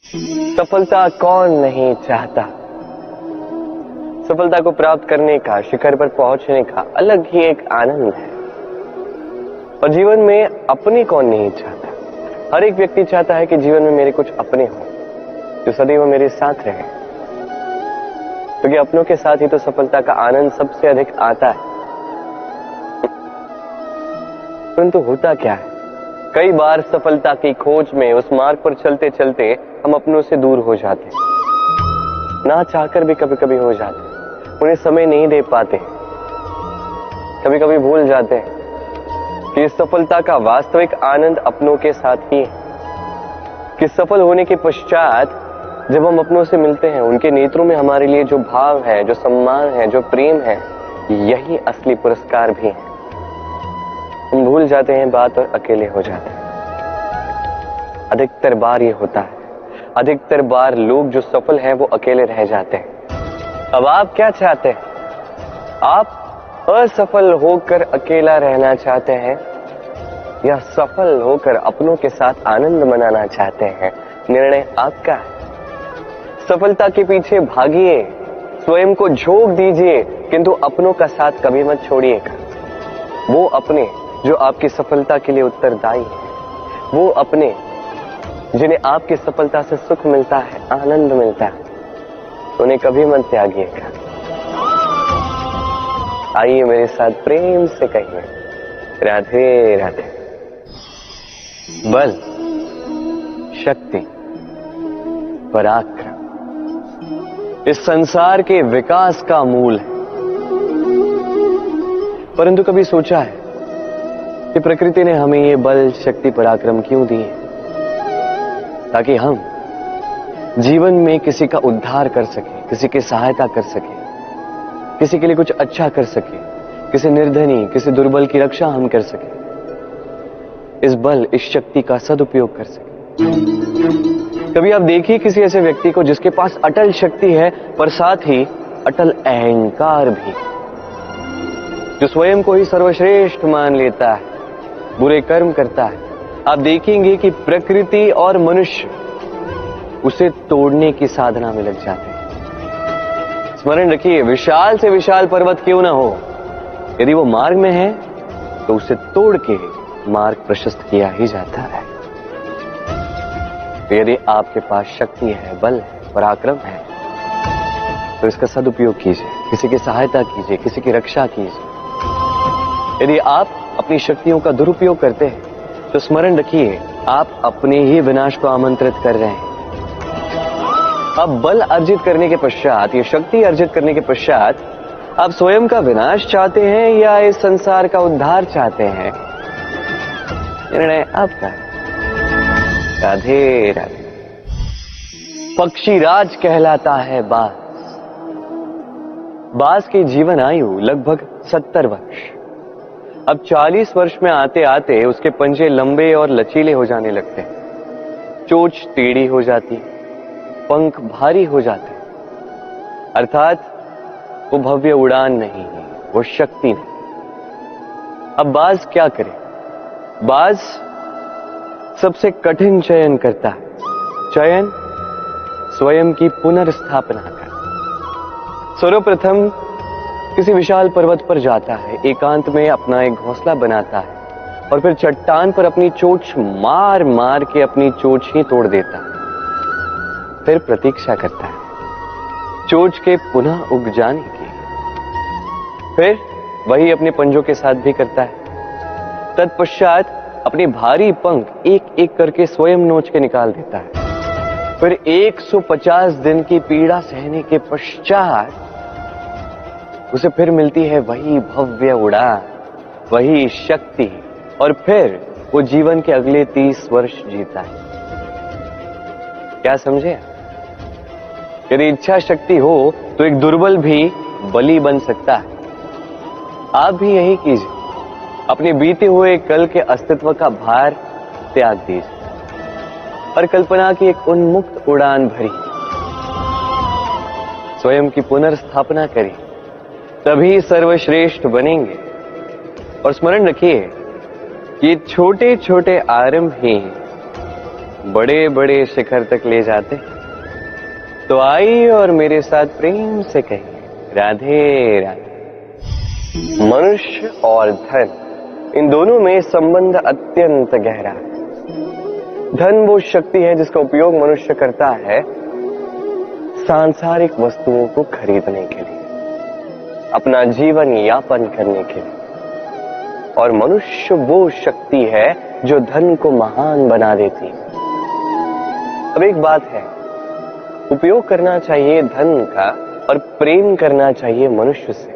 सफलता कौन नहीं चाहता। सफलता को प्राप्त करने का, शिखर पर पहुंचने का अलग ही एक आनंद है। और जीवन में अपने कौन नहीं चाहता। हर एक व्यक्ति चाहता है कि जीवन में मेरे कुछ अपने हों जो सदैव मेरे साथ रहे, क्योंकि अपनों के साथ ही तो सफलता का आनंद सबसे अधिक आता है। परंतु होता क्या है, कई बार सफलता की खोज में उस मार्ग पर चलते चलते हम अपनों से दूर हो जाते हैं, ना चाहकर भी कभी कभी हो जाते हैं। उन्हें समय नहीं दे पाते, कभी कभी भूल जाते हैं कि इस सफलता का वास्तविक आनंद अपनों के साथ ही है। कि सफल होने के पश्चात जब हम अपनों से मिलते हैं, उनके नेत्रों में हमारे लिए जो भाव है, जो सम्मान है, जो प्रेम है, यही असली पुरस्कार भी है। हम भूल जाते हैं बात और अकेले हो जाते हैं। अधिकतर बार ये होता है, अधिकतर बार लोग जो सफल हैं वो अकेले रह जाते हैं। अब आप क्या चाहते हैं? आप असफल होकर अकेला रहना चाहते हैं या सफल होकर अपनों के साथ आनंद मनाना चाहते हैं? निर्णय आपका है। सफलता के पीछे भागिए, स्वयं को झोंक दीजिए, किंतु अपनों का साथ कभी मत छोड़िएगा। वो अपने जो आपकी सफलता के लिए उत्तरदायी है, वो अपने जिन्हें आपकी सफलता से सुख मिलता है, आनंद मिलता है, उन्हें कभी मत त्यागिएगा। आइए मेरे साथ प्रेम से कहिए, राधे राधे। बल, शक्ति, पराक्रम इस संसार के विकास का मूल है। परंतु कभी सोचा है कि प्रकृति ने हमें ये बल, शक्ति, पराक्रम क्यों दिए? ताकि हम जीवन में किसी का उद्धार कर सके, किसी की सहायता कर सके, किसी के लिए कुछ अच्छा कर सके, किसी निर्धनी, किसी दुर्बल की रक्षा हम कर सके, इस बल, इस शक्ति का सदुपयोग कर सके। कभी आप देखिए किसी ऐसे व्यक्ति को जिसके पास अटल शक्ति है पर साथ ही अटल अहंकार भी, जो स्वयं को ही सर्वश्रेष्ठ मान लेता है, बुरे कर्म करता है। आप देखेंगे कि प्रकृति और मनुष्य उसे तोड़ने की साधना में लग जाते हैं। स्मरण रखिए, विशाल से विशाल पर्वत क्यों ना हो, यदि वो मार्ग में है तो उसे तोड़ के मार्ग प्रशस्त किया ही जाता है। तो यदि आपके पास शक्ति है, बल है, पराक्रम है, तो इसका सदुपयोग कीजिए, किसी की सहायता कीजिए, किसी की रक्षा कीजिए। यदि आप अपनी शक्तियों का दुरुपयोग करते हैं तो स्मरण रखिए, आप अपने ही विनाश को आमंत्रित कर रहे हैं। अब बल अर्जित करने के पश्चात, ये शक्ति अर्जित करने के पश्चात आप स्वयं का विनाश चाहते हैं या इस संसार का उद्धार चाहते हैं? निर्णय आपका है। राधे राधे। पक्षी राज कहलाता है बाज। बाज की जीवन आयु लगभग 70 वर्ष। अब 40 वर्ष में आते आते उसके पंजे लंबे और लचीले हो जाने लगते हैं, चोंच टेढ़ी हो जाती, पंख भारी हो जाते, अर्थात वो भव्य उड़ान नहीं है, वो शक्ति नहीं। अब बाज क्या करे? बाज सबसे कठिन चयन करता है, चयन स्वयं की पुनर्स्थापना का। सर्वप्रथम किसी विशाल पर्वत पर जाता है, एकांत में अपना एक घोंसला बनाता है और फिर चट्टान पर अपनी चोंच मार मार के अपनी चोंच ही तोड़ देता है। फिर प्रतीक्षा करता है चोंच के पुनः उग जाने की। फिर वही अपने पंजों के साथ भी करता है। तत्पश्चात अपने भारी पंख एक एक करके स्वयं नोच के निकाल देता है। फिर 150 दिन की पीड़ा सहने के पश्चात उसे फिर मिलती है वही भव्य उड़ान, वही शक्ति, और फिर वो जीवन के अगले 30 वर्ष जीता है। क्या समझे? यदि इच्छा शक्ति हो तो एक दुर्बल भी बली बन सकता है। आप भी यही कीजिए, अपने बीते हुए कल के अस्तित्व का भार त्याग दीजिए और कल्पना की एक उन्मुक्त उड़ान भरी, स्वयं की पुनर्स्थापना करिए, तभी सर्वश्रेष्ठ बनेंगे। और स्मरण रखिए, ये छोटे छोटे आरंभ ही बड़े बड़े शिखर तक ले जाते। तो आइए और मेरे साथ प्रेम से कहिए राधे राधे। मनुष्य और धन, इन दोनों में संबंध अत्यंत गहरा है। धन वो शक्ति है जिसका उपयोग मनुष्य करता है सांसारिक वस्तुओं को खरीदने के लिए, अपना जीवन यापन करने के लिए। और मनुष्य वो शक्ति है जो धन को महान बना देती है। अब एक बात है, उपयोग करना चाहिए धन का और प्रेम करना चाहिए मनुष्य से।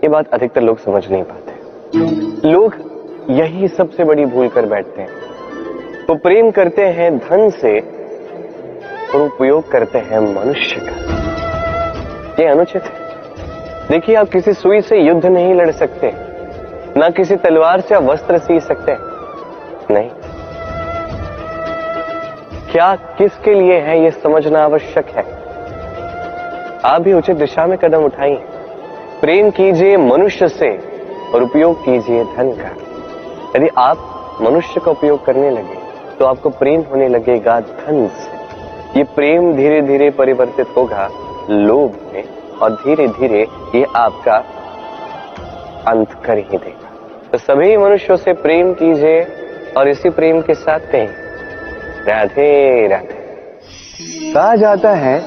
ये बात अधिकतर लोग समझ नहीं पाते। लोग यही सबसे बड़ी भूल कर बैठते हैं। वो प्रेम करते हैं धन से और उपयोग करते हैं मनुष्य का। ये अनुचित है। देखिए, आप किसी सुई से युद्ध नहीं लड़ सकते, ना किसी तलवार से आप वस्त्र सी सकते नहीं। क्या किसके लिए है यह समझना आवश्यक है। आप भी उचित दिशा में कदम उठाइए। प्रेम कीजिए मनुष्य से और उपयोग कीजिए धन का। यदि आप मनुष्य का उपयोग करने लगे तो आपको प्रेम होने लगेगा धन से। ये प्रेम धीरे धीरे परिवर्तित होगा लोभ में और धीरे धीरे ये आपका अंत कर ही देगा। तो सभी मनुष्यों से प्रेम कीजिए और इसी प्रेम के साथ कहें राधे राधे। कहा जाता है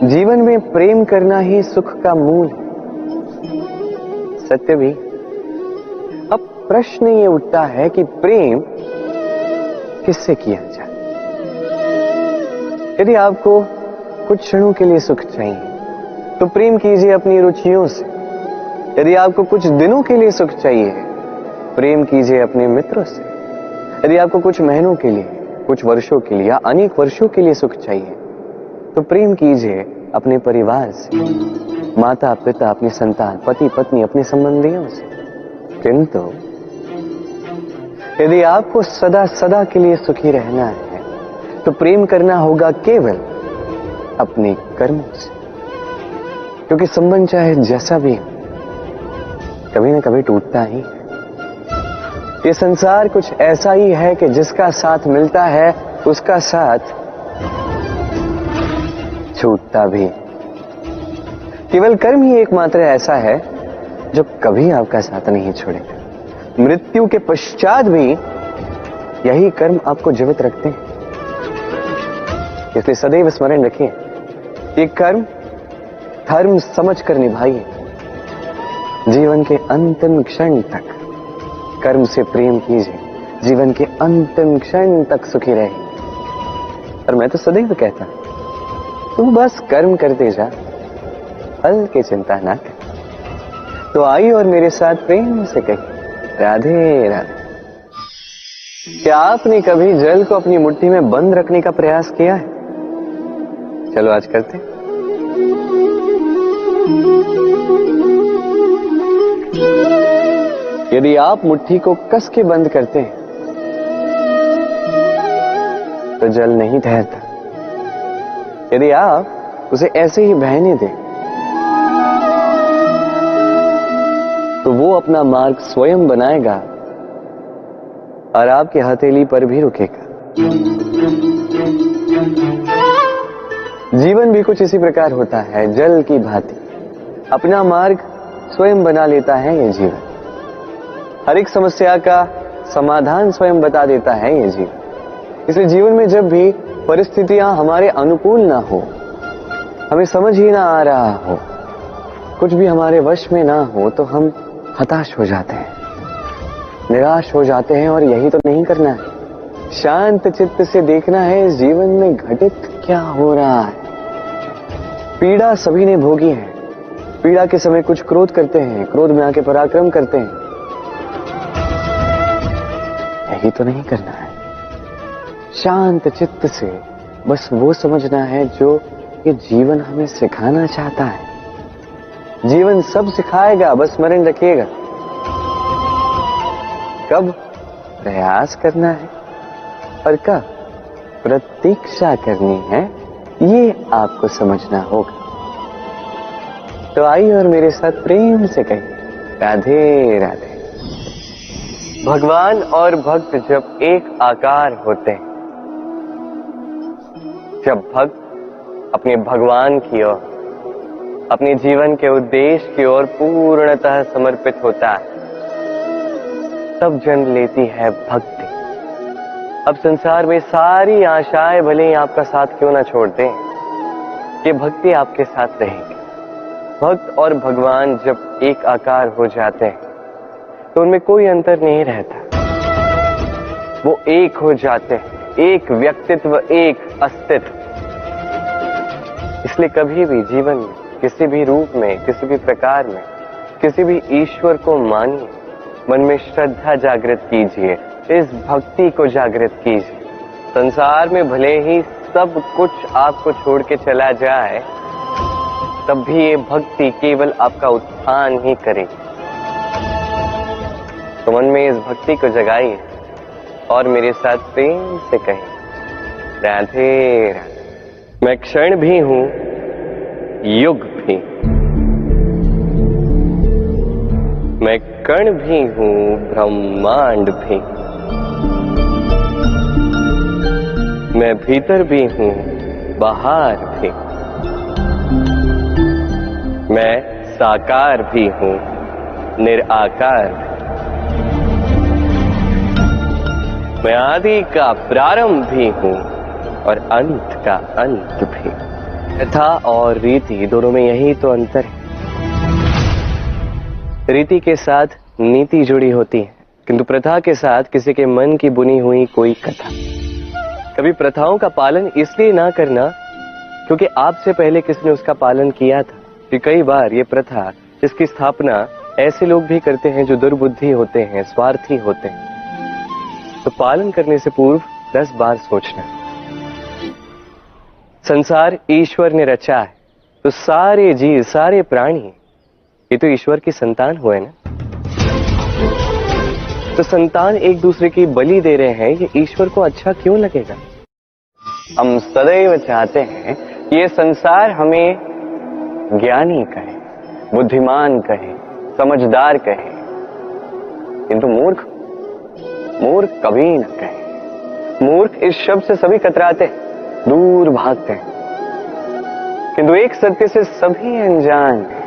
जीवन में प्रेम करना ही सुख का मूल है। सत्य भी। अब प्रश्न ये उठता है कि प्रेम किससे किया जाए। यदि आपको कुछ क्षणों के लिए सुख चाहिए तो प्रेम कीजिए अपनी रुचियों से। यदि आपको कुछ दिनों के लिए सुख चाहिए प्रेम कीजिए अपने मित्रों से। यदि आपको कुछ महीनों के लिए, कुछ वर्षों के लिए या अनेक वर्षों के लिए सुख चाहिए तो प्रेम कीजिए अपने परिवार से, माता पिता, अपनी संतान, पति पत्नी, अपने संबंधियों से। किंतु यदि आपको सदा सदा के लिए सुखी रहना है तो प्रेम करना होगा केवल अपने कर्मों से। क्योंकि संबंध चाहे जैसा भी हो कभी ना कभी टूटता ही है। ये संसार कुछ ऐसा ही है कि जिसका साथ मिलता है उसका साथ छूटता भी। केवल कर्म ही एकमात्र ऐसा है जो कभी आपका साथ नहीं छोड़ेगा। मृत्यु के पश्चात भी यही कर्म आपको जीवित रखते हैं। इसलिए सदैव स्मरण रखिए, ये कर्म धर्म समझकर निभाइए। जीवन के अंतिम क्षण तक कर्म से प्रेम कीजिए, जीवन के अंतिम क्षण तक सुखी रहिए। और मैं तो सदैव कहता तू बस कर्म करते जा, फल की चिंता ना कर। तो आइए और मेरे साथ प्रेम से कहिए राधे राधे। क्या आपने कभी जल को अपनी मुट्ठी में बंद रखने का प्रयास किया है? चलो आज करते हैं। यदि आप मुट्ठी को कस के बंद करते हैं तो जल नहीं ठहरता। यदि आप उसे ऐसे ही बहने दें तो वो अपना मार्ग स्वयं बनाएगा और आपकी हथेली पर भी रुकेगा। जीवन भी कुछ इसी प्रकार होता है, जल की भांति अपना मार्ग स्वयं बना लेता है ये जीवन। हर एक समस्या का समाधान स्वयं बता देता है ये जीवन। इसलिए जीवन में जब भी परिस्थितियां हमारे अनुकूल ना हो, हमें समझ ही ना आ रहा हो, कुछ भी हमारे वश में ना हो तो हम हताश हो जाते हैं, निराश हो जाते हैं। और यही तो नहीं करना है। शांत चित्त से देखना है इस जीवन में घटित क्या हो रहा है। पीड़ा सभी ने भोगी है। पीड़ा के समय कुछ क्रोध करते हैं, क्रोध में आके पराक्रम करते हैं। यही तो नहीं करना है। शांत चित्त से बस वो समझना है जो ये जीवन हमें सिखाना चाहता है। जीवन सब सिखाएगा, बस स्मरण रखिएगा। कब प्रयास करना है और कब प्रतीक्षा करनी है, ये आपको समझना होगा। तो आइए और मेरे साथ प्रेम से कहिए राधे राधे। भगवान और भक्त जब एक आकार होते हैं जब भक्त अपने भगवान की ओर, अपने जीवन के उद्देश्य की ओर पूर्णतः समर्पित होता है, तब जन्म लेती है भक्ति। अब संसार में सारी आशाएं भले ही आपका साथ क्यों ना छोड़ दें, ये भक्ति आपके साथ रहेगी। भक्त और भगवान जब एक आकार हो जाते हैं तो उनमें कोई अंतर नहीं रहता, वो एक हो जाते हैं, एक व्यक्तित्व, एक अस्तित्व। इसलिए कभी भी जीवन में, किसी भी रूप में, किसी भी प्रकार में, किसी भी ईश्वर को मानिए, मन में श्रद्धा जागृत कीजिए, इस भक्ति को जागृत कीजिए। संसार में भले ही सब कुछ आपको छोड़ के चला जाए, तब भी ये भक्ति केवल आपका उत्थान ही करेगी। तो मन में इस भक्ति को जगाइए और मेरे साथ प्रेम से कहिए, राधे राधे। मैं क्षण भी हूं, युग भी, मैं कण भी हूं, ब्रह्मांड भी, मैं भीतर भी हूं, बाहर भी, मैं साकार भी हूं, निराकार भी, मैं आदि का प्रारंभ भी हूं और अंत का अंत भी। प्रथा और रीति दोनों में यही तो अंतर है। रीति के साथ नीति जुड़ी होती है, किंतु प्रथा के साथ किसी के मन की बुनी हुई कोई कथा। कभी प्रथाओं का पालन इसलिए ना करना क्योंकि आपसे पहले किसी ने उसका पालन किया था, कि कई बार ये प्रथा, इसकी स्थापना ऐसे लोग भी करते हैं जो दुर्बुद्धि होते हैं, स्वार्थी होते हैं। तो पालन करने से पूर्व 10 बार सोचना। संसार ईश्वर ने रचा है, तो सारे जीव, सारे प्राणी ये तो ईश्वर की संतान हुए ना। तो संतान एक दूसरे की बलि दे रहे हैं, ये ईश्वर को अच्छा क्यों लगेगा? हम सदैव चाहते हैं कि ये संसार हमें ज्ञानी कहे, बुद्धिमान कहे, समझदार कहे, किंतु मूर्ख कभी न कहे। मूर्ख इस शब्द से सभी कतराते हैं, दूर भागते हैं, किंतु एक सत्य से सभी अनजान हैं।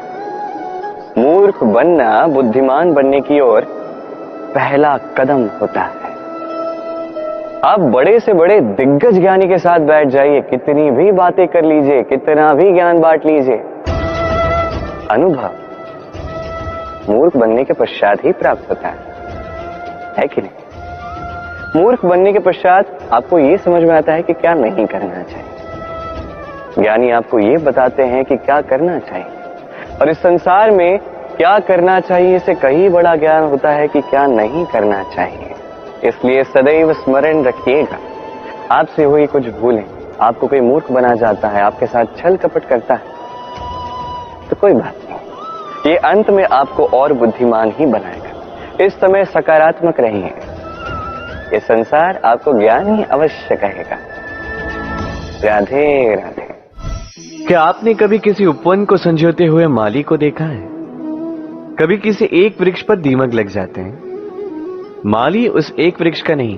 मूर्ख बनना बुद्धिमान बनने की ओर पहला कदम होता है। आप बड़े से बड़े दिग्गज ज्ञानी के साथ बैठ जाइए, कितनी भी बातें कर लीजिए, कितना भी ज्ञान बांट लीजिए, अनुभव मूर्ख बनने के पश्चात ही प्राप्त होता है कि नहीं? मूर्ख बनने के पश्चात आपको यह समझ में आता है कि क्या नहीं करना चाहिए। ज्ञानी आपको यह बताते हैं कि क्या करना चाहिए, और इस संसार में क्या करना चाहिए से कहीं बड़ा ज्ञान होता है कि क्या नहीं करना चाहिए। इसलिए सदैव स्मरण रखिएगा, आपसे हुई कुछ भूलें, आपको कोई मूर्ख बना जाता है, आपके साथ छल कपट करता है, तो कोई बात नहीं, ये अंत में आपको और बुद्धिमान ही बनाएगा। इस समय सकारात्मक रहिए, ये संसार आपको ज्ञान ही अवश्य कहेगा। राधे राधे। क्या आपने कभी किसी उपवन को संजोते हुए माली को देखा है? कभी किसी एक वृक्ष पर दीमक लग जाते हैं, माली उस एक वृक्ष का नहीं,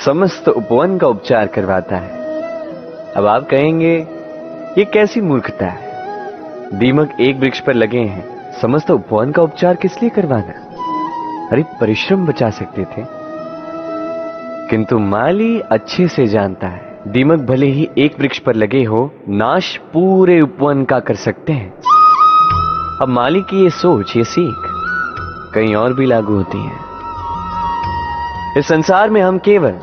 समस्त उपवन का उपचार करवाता है। अब आप कहेंगे ये कैसी मूर्खता है, दीमक एक वृक्ष पर लगे हैं, समस्त उपवन का उपचार किस लिए करवाना? अरे परिश्रम बचा सकते थे। किंतु माली अच्छे से जानता है, दीमक भले ही एक वृक्ष पर लगे हो, नाश पूरे उपवन का कर सकते हैं। अब माली की ये सोच, ये सीख कहीं और भी लागू होती है। इस संसार में हम केवल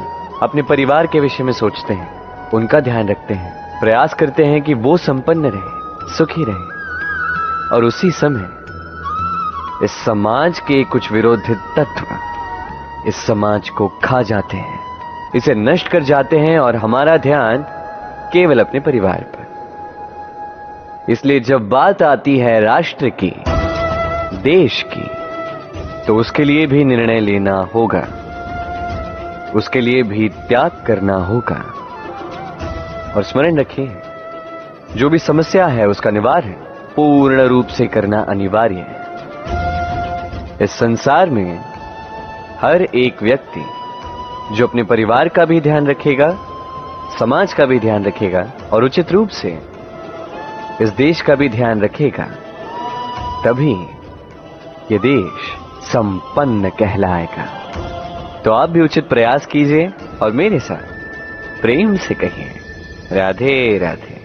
अपने परिवार के विषय में सोचते हैं, उनका ध्यान रखते हैं, प्रयास करते हैं कि वो संपन्न रहे, सुखी रहे, और उसी समय इस समाज के कुछ विरोधी तत्व इस समाज को खा जाते हैं, इसे नष्ट कर जाते हैं, और हमारा ध्यान केवल अपने परिवार पर। इसलिए जब बात आती है राष्ट्र की, देश की, तो उसके लिए भी निर्णय लेना होगा, उसके लिए भी त्याग करना होगा। और स्मरण रखिए, जो भी समस्या है उसका निवारण पूर्ण रूप से करना अनिवार्य है। इस संसार में हर एक व्यक्ति जो अपने परिवार का भी ध्यान रखेगा, समाज का भी ध्यान रखेगा और उचित रूप से इस देश का भी ध्यान रखेगा, तभी ये देश संपन्न कहलाएगा। तो आप भी उचित प्रयास कीजिए और मेरे साथ प्रेम से कहिए, राधे राधे।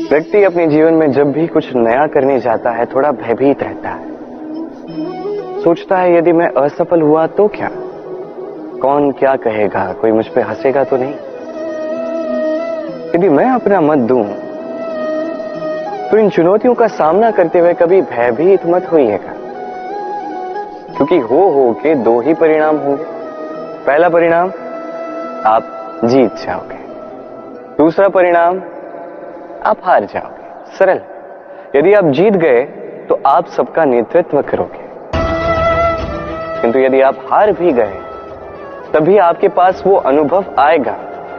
व्यक्ति अपने जीवन में जब भी कुछ नया करने जाता है थोड़ा भयभीत रहता है। सोचता है यदि मैं असफल हुआ तो क्या, कौन क्या कहेगा, कोई मुझ पे हंसेगा तो नहीं। यदि मैं अपना मत दूं तो इन चुनौतियों का सामना करते हुए कभी भयभीत मत होइएगा, क्योंकि हो के दो ही परिणाम होंगे। पहला परिणाम, आप जीत जाओगे। दूसरा परिणाम, आप हार जाओगे। सरल। यदि आप जीत गए तो आप सबका नेतृत्व करोगे, किंतु यदि आप हार भी गए तभी आपके पास वो अनुभव आएगा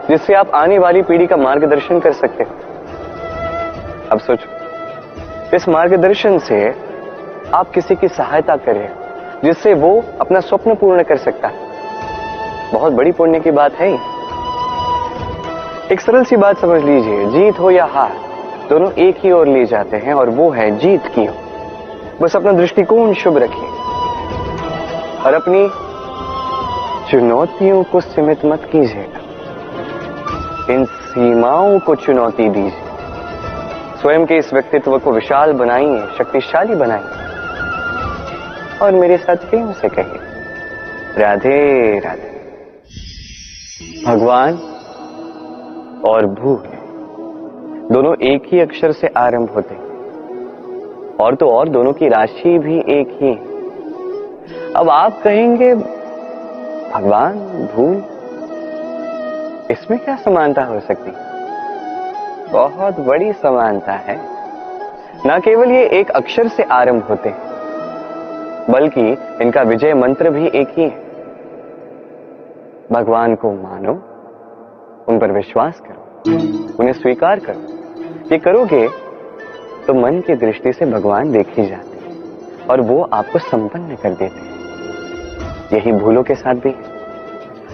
जिससे आप आने वाली पीढ़ी का मार्गदर्शन कर सकते हो। अब सोचो, इस मार्गदर्शन से आप किसी की सहायता करें जिससे वो अपना स्वप्न पूर्ण कर सकता है। बहुत बड़ी पुण्य की बात है। एक सरल सी बात समझ लीजिए, जीत हो या हार दोनों एक ही ओर ले जाते हैं और वो है जीत की ओर। बस अपना दृष्टिकोण शुभ रखिए और अपनी चुनौतियों को सीमित मत कीजिएगा, इन सीमाओं को चुनौती दीजिए। स्वयं के इस व्यक्तित्व को विशाल बनाइए, शक्तिशाली बनाइए और मेरे साथ प्रेम से कहिए, राधे राधे। भगवान और भूल दोनों एक ही अक्षर से आरंभ होते हैं और तो और दोनों की राशि भी एक ही है। अब आप कहेंगे भगवान भूल, इसमें क्या समानता हो सकती? बहुत बड़ी समानता है। न केवल ये एक अक्षर से आरंभ होते हैं बल्कि इनका विजय मंत्र भी एक ही है। भगवान को मानो, उन पर विश्वास करो, उन्हें स्वीकार करो। ये करोगे तो मन की दृष्टि से भगवान देख ही जाते हैं और वो आपको संपन्न कर देते हैं। यही भूलों के साथ भी है।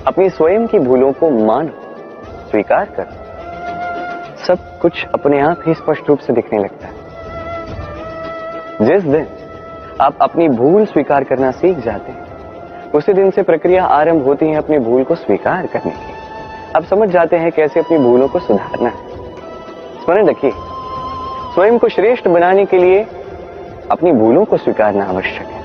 अपनी स्वयं की भूलों को मानो, स्वीकार करो, सब कुछ अपने आप ही स्पष्ट रूप से दिखने लगता है। जिस दिन आप अपनी भूल स्वीकार करना सीख जाते हैं उसी दिन से प्रक्रिया आरंभ होती है अपनी भूल को स्वीकार करने की। आप समझ जाते हैं कैसे अपनी भूलों को सुधारना है। स्मरण रखिए, स्वयं को श्रेष्ठ बनाने के लिए अपनी भूलों को स्वीकारना आवश्यक है।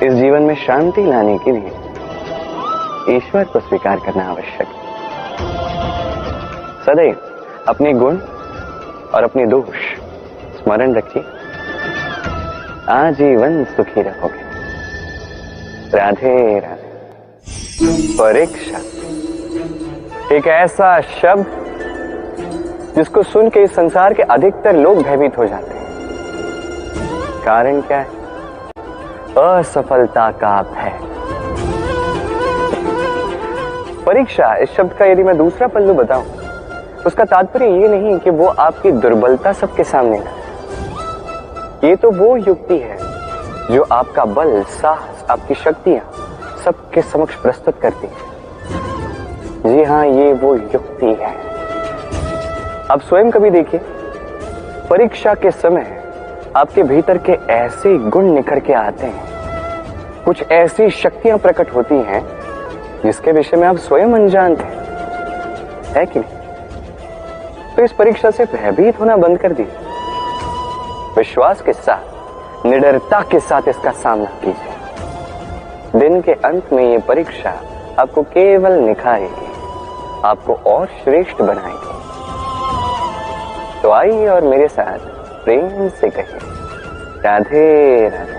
इस जीवन में शांति लाने के लिए ईश्वर को स्वीकार करना आवश्यक है। सदैव अपने गुण और अपने दोष स्मरण रखिए, आजीवन सुखी रहोगे। राधे राधे। परीक्षा एक ऐसा शब्द जिसको सुन के इस संसार के अधिकतर लोग भयभीत हो जाते हैं। कारण क्या है? असफलता का भय। परीक्षा इस शब्द का यदि मैं दूसरा पल्लू बताऊं, उसका तात्पर्य ये नहीं कि वो आपकी दुर्बलता सबके सामने लाए। ये तो वो युक्ति है जो आपका बल, साहस, आपकी शक्तियां सबके समक्ष प्रस्तुत करती है। जी हाँ, ये वो युक्ति है। आप स्वयं कभी देखिए, परीक्षा के समय आपके भीतर के ऐसे गुण निखर के आते हैं, कुछ ऐसी शक्तियां प्रकट होती हैं जिसके विषय में आप स्वयं अनजान थे, है कि नहीं? तो इस परीक्षा से भयभीत होना बंद कर दीजिए। विश्वास के साथ, निडरता के साथ इसका सामना कीजिए। दिन के अंत में ये परीक्षा आपको केवल निखारेगी, आपको और श्रेष्ठ बनाएगी। तो आइए और मेरे साथ प्रेम से कहिए, राधे राधे।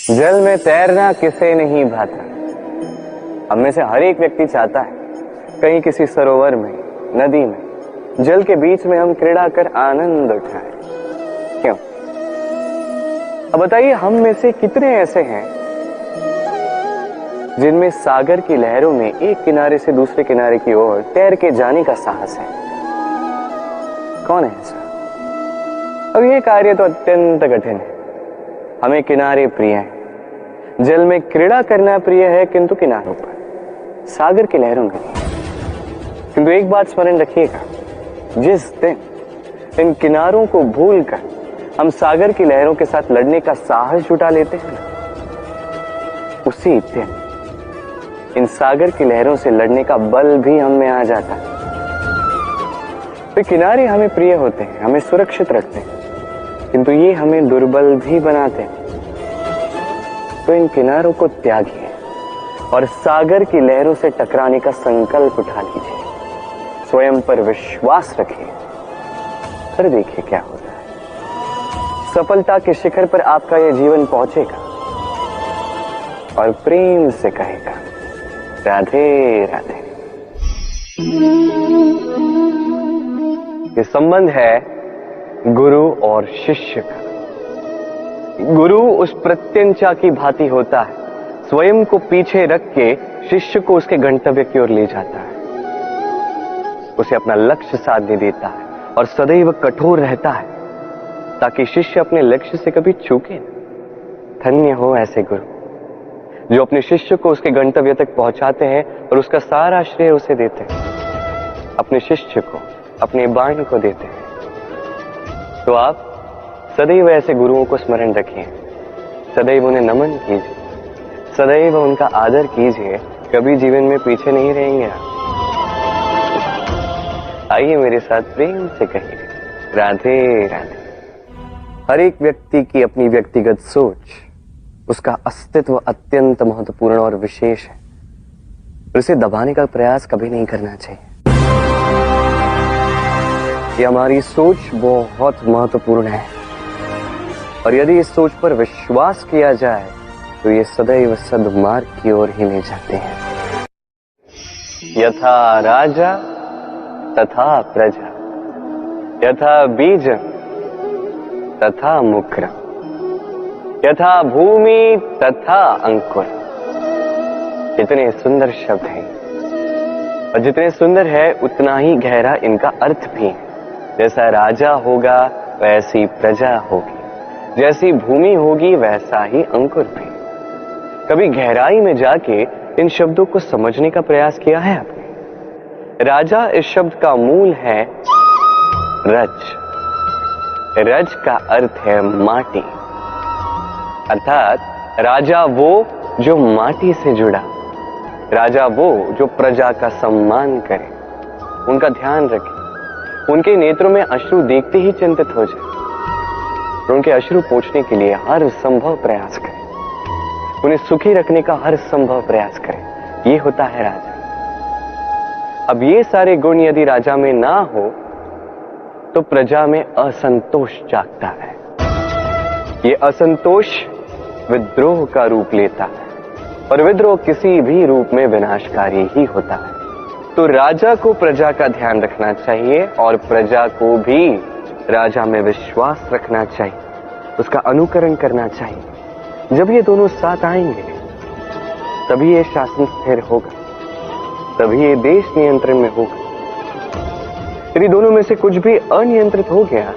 जल में तैरना किसे नहीं भाता। हम में से हर एक व्यक्ति चाहता है कहीं किसी सरोवर में, नदी में, जल के बीच में हम क्रीड़ा कर आनंद उठाएं। क्यों? अब बताइए, हम में से कितने ऐसे हैं जिनमें सागर की लहरों में एक किनारे से दूसरे किनारे की ओर तैर के जाने का साहस है? कौन है ऐसा? अब यह कार्य तो अत्यंत कठिन है। हमें किनारे प्रिय है, जल में क्रीड़ा करना प्रिय है, किंतु किनारों पर, सागर की लहरों में नहीं। किंतु एक बात स्मरण रखिएगा, जिस दिन इन किनारों को भूलकर हम सागर की लहरों के साथ लड़ने का साहस जुटा लेते हैं, उसी दिन इन सागर की लहरों से लड़ने का बल भी हम में आ जाता है। वे किनारे हमें प्रिय होते हैं, हमें सुरक्षित रखते हैं, किंतु ये हमें दुर्बल भी बनाते हैं। तो इन किनारों को त्यागिए और सागर की लहरों से टकराने का संकल्प उठा लीजिए। स्वयं पर विश्वास रखिए, फिर देखिए क्या होता है। सफलता के शिखर पर आपका यह जीवन पहुंचेगा और प्रेम से कहेगा, राधे राधे। ये संबंध है गुरु और शिष्य का। गुरु उस प्रत्यंचा की भांति होता है, स्वयं को पीछे रख के शिष्य को उसके गंतव्य की ओर ले जाता है, उसे अपना लक्ष्य साधने देता है और सदैव कठोर रहता है ताकि शिष्य अपने लक्ष्य से कभी चूके न। धन्य हो ऐसे गुरु जो अपने शिष्य को उसके गंतव्य तक पहुंचाते हैं और उसका सारा श्रेय उसे देते हैं, अपने शिष्य को, अपने बाण को देते हैं। तो आप सदैव ऐसे गुरुओं को स्मरण रखिए, सदैव उन्हें नमन कीजिए, सदैव उनका आदर कीजिए, कभी जीवन में पीछे नहीं रहेंगे आप। आइए मेरे साथ प्रेम से कहिए, राधे राधे। हर एक व्यक्ति की अपनी व्यक्तिगत सोच, उसका अस्तित्व अत्यंत महत्वपूर्ण और विशेष है, उसे दबाने का प्रयास कभी नहीं करना चाहिए। ये हमारी सोच बहुत महत्वपूर्ण है और यदि इस सोच पर विश्वास किया जाए तो ये सदैव सद्मार्ग की ओर ही ले जाते हैं। यथा राजा तथा प्रजा, यथा बीज तथा मुक्र, यथा भूमि तथा अंकुर। कितने सुंदर शब्द हैं और जितने सुंदर है उतना ही गहरा इनका अर्थ भी है। जैसा राजा होगा वैसी प्रजा होगी, जैसी भूमि होगी वैसा ही अंकुर भी। कभी गहराई में जाके इन शब्दों को समझने का प्रयास किया है आपने? राजा इस शब्द का मूल है रज। रज का अर्थ है माटी, अर्थात राजा वो जो माटी से जुड़ा, राजा वो जो प्रजा का सम्मान करे, उनका ध्यान रखे, उनके नेत्रों में अश्रु देखते ही चिंतित हो जाए और उनके अश्रु पोंछने के लिए हर संभव प्रयास करे, उन्हें सुखी रखने का हर संभव प्रयास करे। ये होता है राजा। अब ये सारे गुण यदि राजा में ना हो तो प्रजा में असंतोष जागता है। ये असंतोष विद्रोह का रूप लेता है और विद्रोह किसी भी रूप में विनाशकारी ही होता है। तो राजा को प्रजा का ध्यान रखना चाहिए और प्रजा को भी राजा में विश्वास रखना चाहिए, उसका अनुकरण करना चाहिए। जब ये दोनों साथ आएंगे तभी ये शासन स्थिर होगा, तभी ये देश नियंत्रण में होगा। यदि दोनों में से कुछ भी अनियंत्रित हो गया,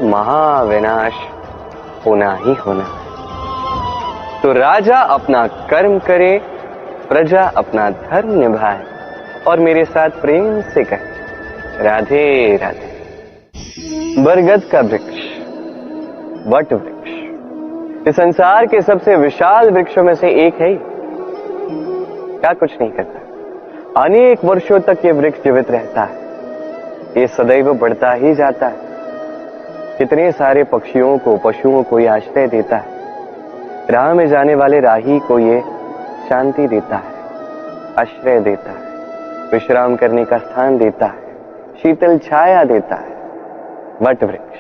महाविनाश होना ही होना है। तो राजा अपना कर्म करे, प्रजा अपना धर्म निभाए और मेरे साथ प्रेम से कहे, राधे राधे। बरगद का वृक्ष, वट वृक्ष, इस संसार के सबसे विशाल वृक्षों में से एक है। क्या कुछ नहीं करता, अनेक वर्षों तक ये वृक्ष जीवित रहता है, ये सदैव बढ़ता ही जाता है। कितने सारे पक्षियों को, पशुओं को ये आश्रय देता है, राह में जाने वाले राही को ये शांति देता है, आश्रय देता है, विश्राम करने का स्थान देता है, शीतल छाया देता है। वट वृक्ष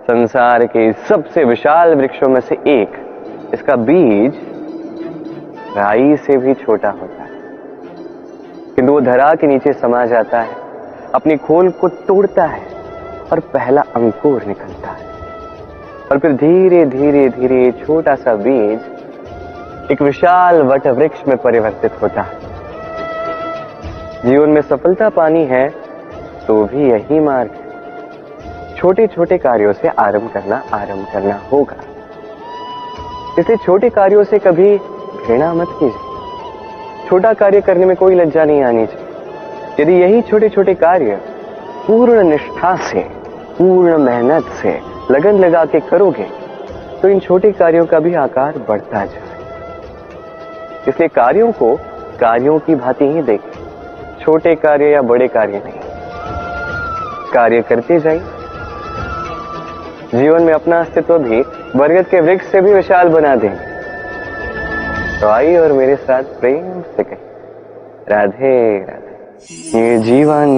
संसार के सबसे विशाल वृक्षों में से एक। इसका बीज राई से भी छोटा होता है, किंतु वो धरा के नीचे समा जाता है, अपनी खोल को तोड़ता है और पहला अंकुर निकलता है और फिर धीरे धीरे धीरे छोटा सा बीज एक विशाल वट वृक्ष में परिवर्तित होता है। जीवन में सफलता पानी है तो भी यही मार्ग है। छोटे छोटे कार्यों से आरंभ करना होगा। इसलिए छोटे कार्यों से कभी घृणा मत कीजिए। छोटा कार्य करने में कोई लज्जा नहीं आनी चाहिए। यदि यही छोटे छोटे कार्य पूर्ण निष्ठा से, पूर्ण मेहनत से, लगन लगा के करोगे तो इन छोटे कार्यों का भी आकार बढ़ता जाए। इसलिए कार्यों को कार्यों की भांति ही देखें, छोटे कार्य या बड़े कार्य नहीं। कार्य करते जाइए, जीवन में अपना अस्तित्व भी बरगद के वृक्ष से भी विशाल बना देंगे। तो आइए और मेरे साथ प्रेम से कहें, राधे राधे। ये जीवन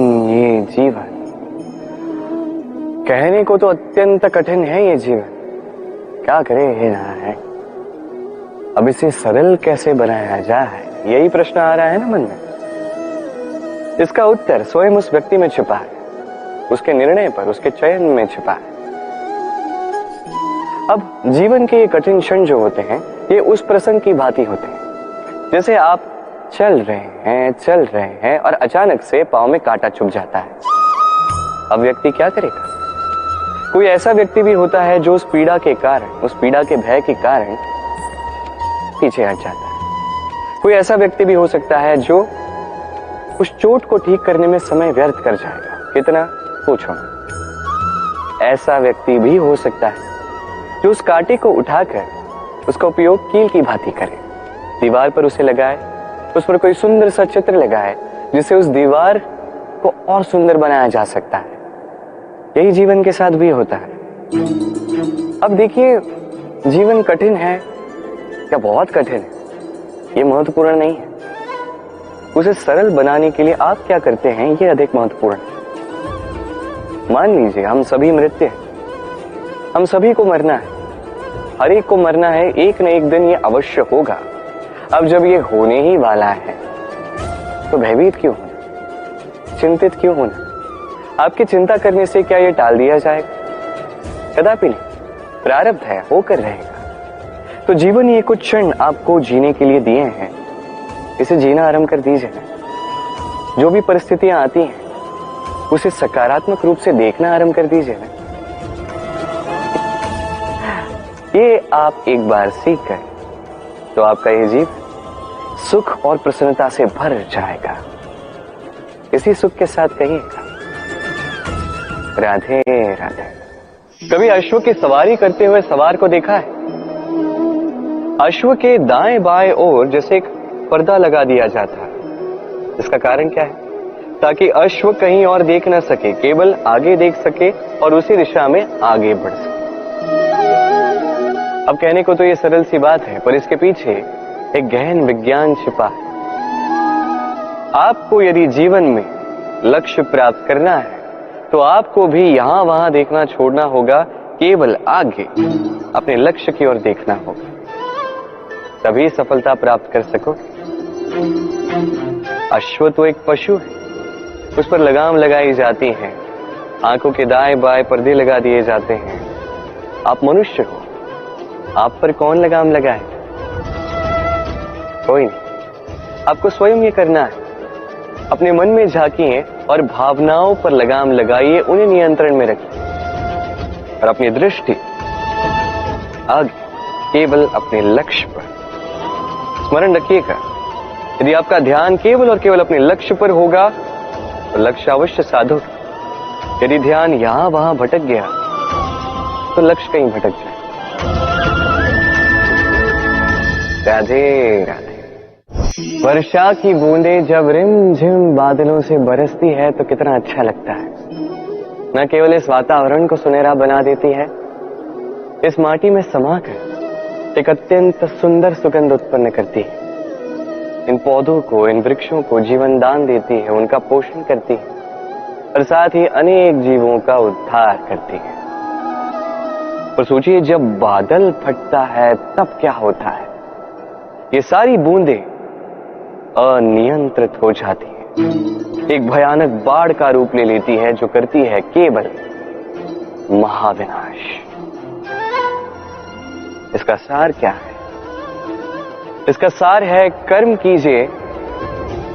कहने को तो अत्यंत कठिन है ये जीवन, क्या करे हे नारायण, अब इसे सरल कैसे बनाया जाए, यही प्रश्न आ रहा है ना मन में। इसका उत्तर स्वयं उस व्यक्ति में छिपा है, उसके निर्णय पर, उसके चयन में छिपा है। अब जीवन के ये कठिन क्षण जो होते हैं, ये उस प्रसंग की भांति होते हैं जैसे आप चल रहे हैं और अचानक से पांव में कांटा चुभ जाता है। अब व्यक्ति क्या करेगा? कोई ऐसा व्यक्ति भी होता है जो उस पीड़ा के कारण, उस पीड़ा के भय के कारण पीछे हट जाता है। कोई ऐसा व्यक्ति भी हो सकता है जो उस चोट को ठीक करने में समय व्यर्थ कर जाएगा। कितना? पूछो। ऐसा व्यक्ति भी हो सकता है जो उस कांटे को उठाकर उसका उपयोग कील की भांति करे, दीवार पर उसे लगाए, उस पर कोई सुंदर सा चित्र लगाए जिससे उस दीवार को और सुंदर बनाया जा सकता है। यही जीवन के साथ भी होता है। अब देखिए, जीवन कठिन है या बहुत कठिन है, ये महत्वपूर्ण नहीं है। उसे सरल बनाने के लिए आप क्या करते हैं, ये अधिक महत्वपूर्ण है। मान लीजिए हम सभी मृत्य हैं, हम सभी को मरना है, हर एक को मरना है, एक न एक दिन ये अवश्य होगा। अब जब ये होने ही वाला है तो भयभीत क्यों होना, चिंतित क्यों होना? आपकी चिंता करने से क्या ये टाल दिया जाएगा? कदापि नहीं। प्रारब्ध है, होकर रहेगा। तो जीवन ये कुछ क्षण आपको जीने के लिए दिए हैं, इसे जीना आरंभ कर दीजिए ना। जो भी परिस्थितियां आती हैं उसे सकारात्मक रूप से देखना आरंभ कर दीजिए ना। ये आप एक बार सीख गए तो आपका ये जीवन सुख और प्रसन्नता से भर जाएगा। इसी सुख के साथ कहिएगा, राधे राधे। कभी अश्व की सवारी करते हुए सवार को देखा है? अश्व के दाएं बाएं ओर जैसे एक पर्दा लगा दिया जाता है। इसका कारण क्या है? ताकि अश्व कहीं और देख ना सके, केवल आगे देख सके और उसी दिशा में आगे बढ़ सके। अब कहने को तो ये सरल सी बात है, पर इसके पीछे एक गहन विज्ञान छिपा है। आपको यदि जीवन में लक्ष्य प्राप्त करना है तो आपको भी यहां वहां देखना छोड़ना होगा, केवल आगे अपने लक्ष्य की ओर देखना होगा, तभी सफलता प्राप्त कर सकोगे। अश्व तो एक पशु है, उस पर लगाम लगाई जाती है, आंखों के दाएं बाएं पर्दे लगा दिए जाते हैं। आप मनुष्य हो, आप पर कौन लगाम लगाए? कोई नहीं। आपको स्वयं ये करना है। अपने मन में झांकिए और भावनाओं पर लगाम लगाइए, उन्हें नियंत्रण में रखिए और अपनी दृष्टि आगे केवल अपने लक्ष्य पर। स्मरण रखिएगा, यदि आपका ध्यान केवल और केवल अपने लक्ष्य पर होगा तो लक्ष्य अवश्य साधोगे। यदि ध्यान यहां वहां भटक गया तो लक्ष्य कहीं भटक जाए। राधे राधे। वर्षा की बूंदें जब रिमझिम बादलों से बरसती है तो कितना अच्छा लगता है। न केवल इस वातावरण को सुनहरा बना देती है, इस माटी में समाकर एक अत्यंत सुंदर सुगंध उत्पन्न करती है। इन पौधों को, इन वृक्षों को जीवन दान देती है, उनका पोषण करती है और साथ ही अनेक जीवों का उद्धार करती है। पर सोचिए, जब बादल फटता है तब क्या होता है? ये सारी बूंदें अनियंत्रित हो जाती है, एक भयानक बाढ़ का रूप ले लेती है जो करती है केवल महाविनाश। इसका सार क्या है? इसका सार है, कर्म कीजिए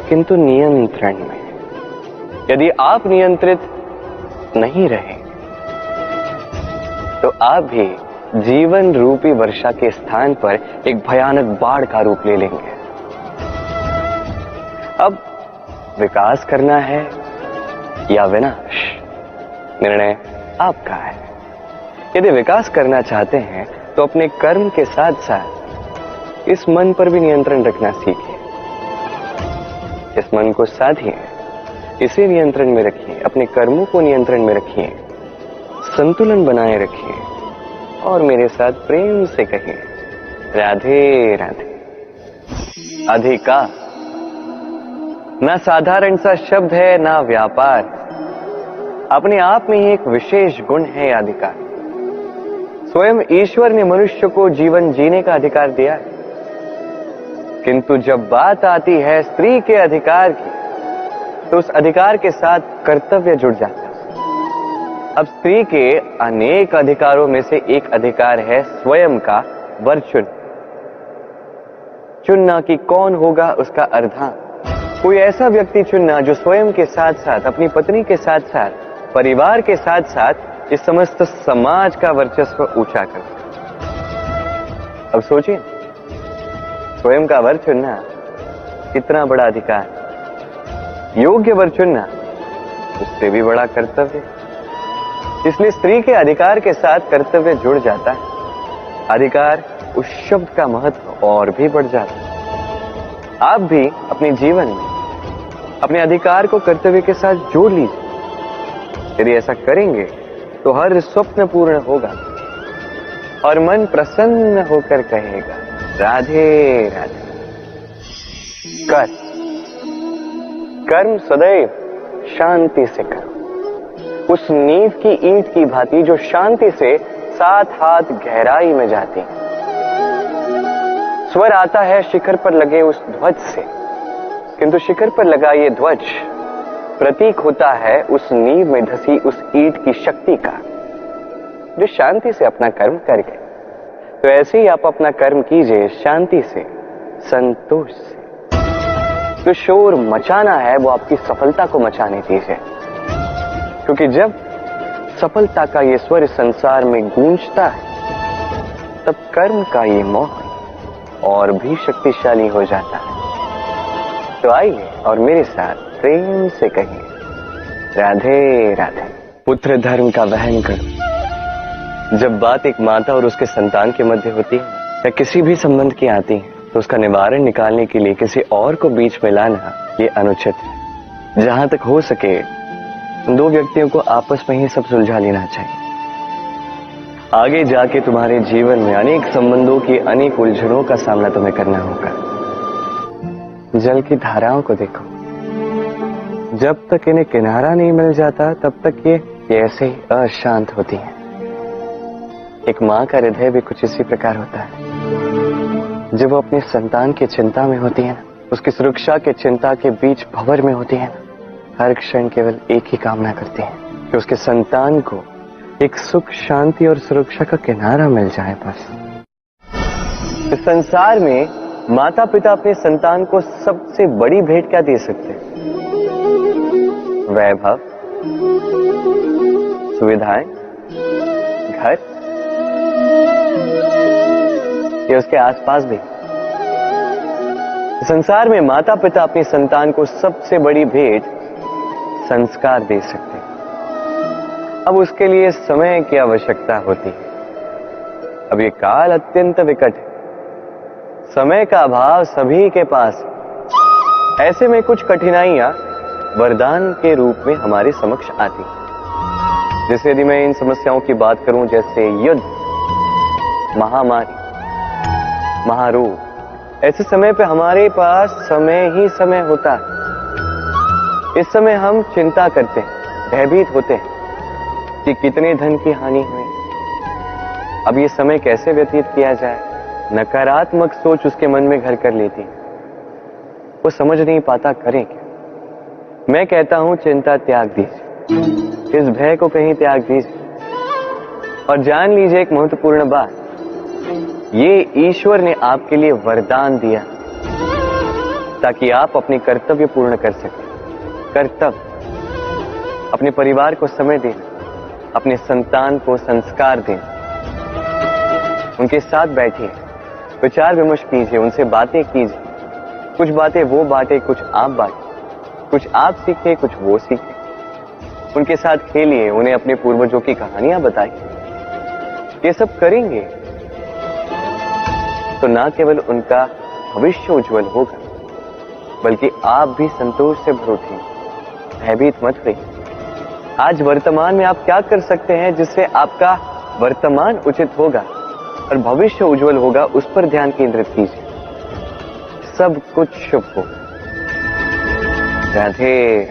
किंतु नियंत्रण में। यदि आप नियंत्रित नहीं रहे तो आप भी जीवन रूपी वर्षा के स्थान पर एक भयानक बाढ़ का रूप ले लेंगे। अब विकास करना है या विनाश, निर्णय आपका है। यदि विकास करना चाहते हैं तो अपने कर्म के साथ साथ इस मन पर भी नियंत्रण रखना सीखिए। इस मन को साधिए, इसे नियंत्रण में रखिए, अपने कर्मों को नियंत्रण में रखिए, संतुलन बनाए रखिए और मेरे साथ प्रेम से कहिए, राधे राधे। अधिकार ना साधारण सा शब्द है, ना व्यापार, अपने आप में ही एक विशेष गुण है अधिकार। स्वयं ईश्वर ने मनुष्य को जीवन जीने का अधिकार दिया है, किंतु जब बात आती है स्त्री के अधिकार की तो उस अधिकार के साथ कर्तव्य जुड़ जाता है। अब स्त्री के अनेक अधिकारों में से एक अधिकार है स्वयं का वर चुनना कि कौन होगा उसका अर्धांग। कोई ऐसा व्यक्ति चुनना जो स्वयं के साथ साथ, अपनी पत्नी के साथ साथ, परिवार के साथ साथ इस समस्त समाज का वर्चस्व ऊंचा कर। अब सोचिए, स्वयं का वर चुनना कितना बड़ा अधिकार, योग्य वर चुनना उससे भी बड़ा कर्तव्य। इसलिए स्त्री के अधिकार के साथ कर्तव्य जुड़ जाता है। अधिकार उस शब्द का महत्व और भी बढ़ जाता है। आप भी अपने जीवन में अपने अधिकार को कर्तव्य के साथ जोड़ लीजिए। यदि ऐसा करेंगे तो हर स्वप्न पूर्ण होगा और मन प्रसन्न होकर कहेगा, राधे राधे। कर्म सदैव शांति से करो, उस नींव की ईंट की भांति जो शांति से 7 हाथ गहराई में जाती है। स्वर आता है शिखर पर लगे उस ध्वज से, किंतु शिखर पर लगा ये ध्वज प्रतीक होता है उस नींव में धसी उस ईंट की शक्ति का, जो शांति से अपना कर्म कर गए। तो ऐसे ही आप अपना कर्म कीजिए शांति से, संतोष से। जो शोर मचाना है वो आपकी सफलता को मचाने दीजिए, क्योंकि जब सफलता का ये स्वर संसार में गूंजता है तब कर्म का ये मोह और भी शक्तिशाली हो जाता है। तो आइए और मेरे साथ प्रेम से कहिए, राधे राधे। पुत्र धर्म का वहन करो। जब बात एक माता और उसके संतान के मध्य होती है या किसी भी संबंध की आती है तो उसका निवारण निकालने के लिए किसी और को बीच में लाना ये अनुचित है। जहां तक हो सके 2 व्यक्तियों को आपस में ही सब सुलझा लेना चाहिए। आगे जाके तुम्हारे जीवन में अनेक संबंधों की अनेक उलझनों का सामना तुम्हें करना होगा। जल की धाराओं को देखो, जब तक इन्हें किनारा नहीं मिल जाता तब तक ये ऐसे ही अशांत होती हैं। एक माँ का हृदय भी कुछ इसी प्रकार होता है। जब वो अपने संतान की चिंता में होती है ना, उसकी सुरक्षा के चिंता के बीच भंवर में होती है ना, हर क्षण केवल एक ही कामना करती है कि उसके संतान को एक सुख, शांति और सुरक्षा का किनारा मिल जाए। बस इस संसार में माता पिता अपने संतान को सबसे बड़ी भेंट क्या दे सकते हैं? वैभव, सुविधाएं, घर, ये उसके आसपास भी। संसार में माता पिता अपने संतान को सबसे बड़ी भेंट संस्कार दे सकते हैं। अब उसके लिए समय की आवश्यकता होती है। अब ये काल अत्यंत विकट है, समय का अभाव सभी के पास है। ऐसे में कुछ कठिनाइयां वरदान के रूप में हमारे समक्ष आती हैं। जैसे यदि मैं इन समस्याओं की बात करूं, जैसे युद्ध, महामारी, महारोग, ऐसे समय पे हमारे पास समय ही समय होता है। इस समय हम चिंता करते हैं, भयभीत होते हैं कि कितने धन की हानि हुई। अब ये समय कैसे व्यतीत किया जाए? नकारात्मक सोच उसके मन में घर कर लेती है। वो समझ नहीं पाता करें क्या। मैं कहता हूं चिंता त्याग दीजिए, इस भय को कहीं त्याग दीजिए और जान लीजिए एक महत्वपूर्ण बात, ये ईश्वर ने आपके लिए वरदान दिया ताकि आप अपने कर्तव्य पूर्ण कर सकें। कर्तव्य, अपने परिवार को समय देना, अपने संतान को संस्कार देना, उनके साथ बैठिए, विचार विमर्श कीजिए, उनसे बातें कीजिए। कुछ बातें वो बांटे, कुछ आप बांटे। कुछ आप सीखे, कुछ वो सीखे, उनके साथ खेलिए, उन्हें अपने पूर्वजों की कहानियां बताइए। ये सब करेंगे तो ना केवल उनका भविष्य उज्जवल होगा, बल्कि आप भी संतोष से भर उठेंगे, भयभीत मत रहिए। आज वर्तमान में आप क्या कर सकते हैं जिससे आपका वर्तमान उचित होगा और भविष्य उज्जवल होगा, उस पर ध्यान केंद्रित कीजिए। सब कुछ शुभ होगा। राधे।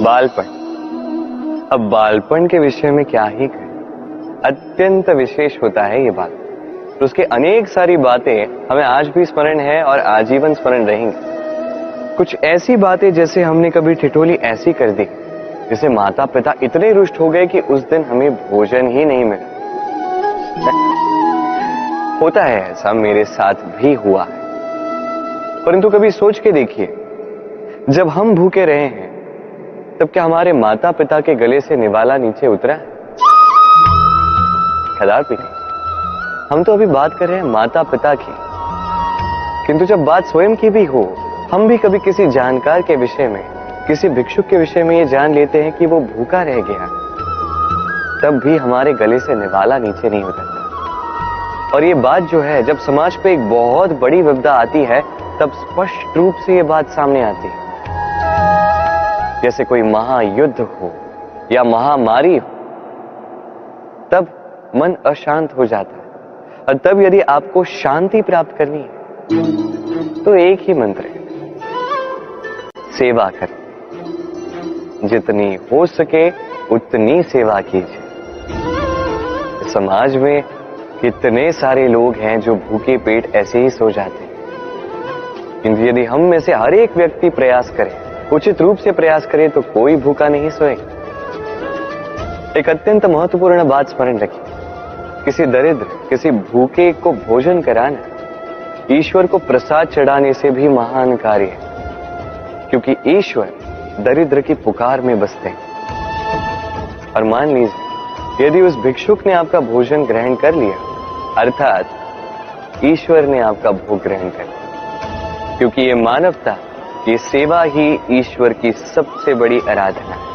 बालपन। अब बालपन के विषय में क्या ही कहें, अत्यंत विशेष होता है ये बात। तो उसके अनेक सारी बातें हमें आज भी स्मरण है और आजीवन स्मरण रहेंगी। कुछ ऐसी बातें जैसे हमने कभी ठिठोली ऐसी कर दी जिसे माता पिता इतने रुष्ट हो गए कि उस दिन हमें भोजन ही नहीं मिला। होता है ऐसा, मेरे साथ भी हुआ है। परंतु कभी सोच के देखिए, जब हम भूखे रहे हैं तब क्या हमारे माता पिता के गले से निवाला नीचे उतरा है? कदापि नहीं। हम तो अभी बात कर रहे हैं माता पिता की, किंतु जब बात स्वयं की भी हो, हम भी कभी किसी जानकार के विषय में, किसी भिक्षुक के विषय में ये जान लेते हैं कि वो भूखा रह गया, तब भी हमारे गले से निवाला नीचे नहीं उतरता। और ये बात जो है, जब समाज पे एक बहुत बड़ी विपदा आती है, तब स्पष्ट रूप से ये बात सामने आती है। जैसे कोई महायुद्ध हो या महामारी हो, तब मन अशांत हो जाता है। और तब यदि आपको शांति प्राप्त करनी है तो एक ही मंत्र है, सेवा करें। जितनी हो सके उतनी सेवा कीजिए। समाज में कितने सारे लोग हैं जो भूखे पेट ऐसे ही सो जाते हैं, किंतु यदि हम में से हर एक व्यक्ति प्रयास करे, उचित रूप से प्रयास करे, तो कोई भूखा नहीं सोएगा। एक अत्यंत महत्वपूर्ण बात स्मरण रखिए, किसी दरिद्र, किसी भूखे को भोजन कराना ईश्वर को प्रसाद चढ़ाने से भी महान कार्य है, क्योंकि ईश्वर दरिद्र की पुकार में बसते हैं। और मान लीजिए यदि उस भिक्षुक ने आपका भोजन ग्रहण कर लिया, अर्थात ईश्वर ने आपका भोग ग्रहण कर लिया, क्योंकि ये मानवता, ये सेवा ही ईश्वर की सबसे बड़ी आराधना है।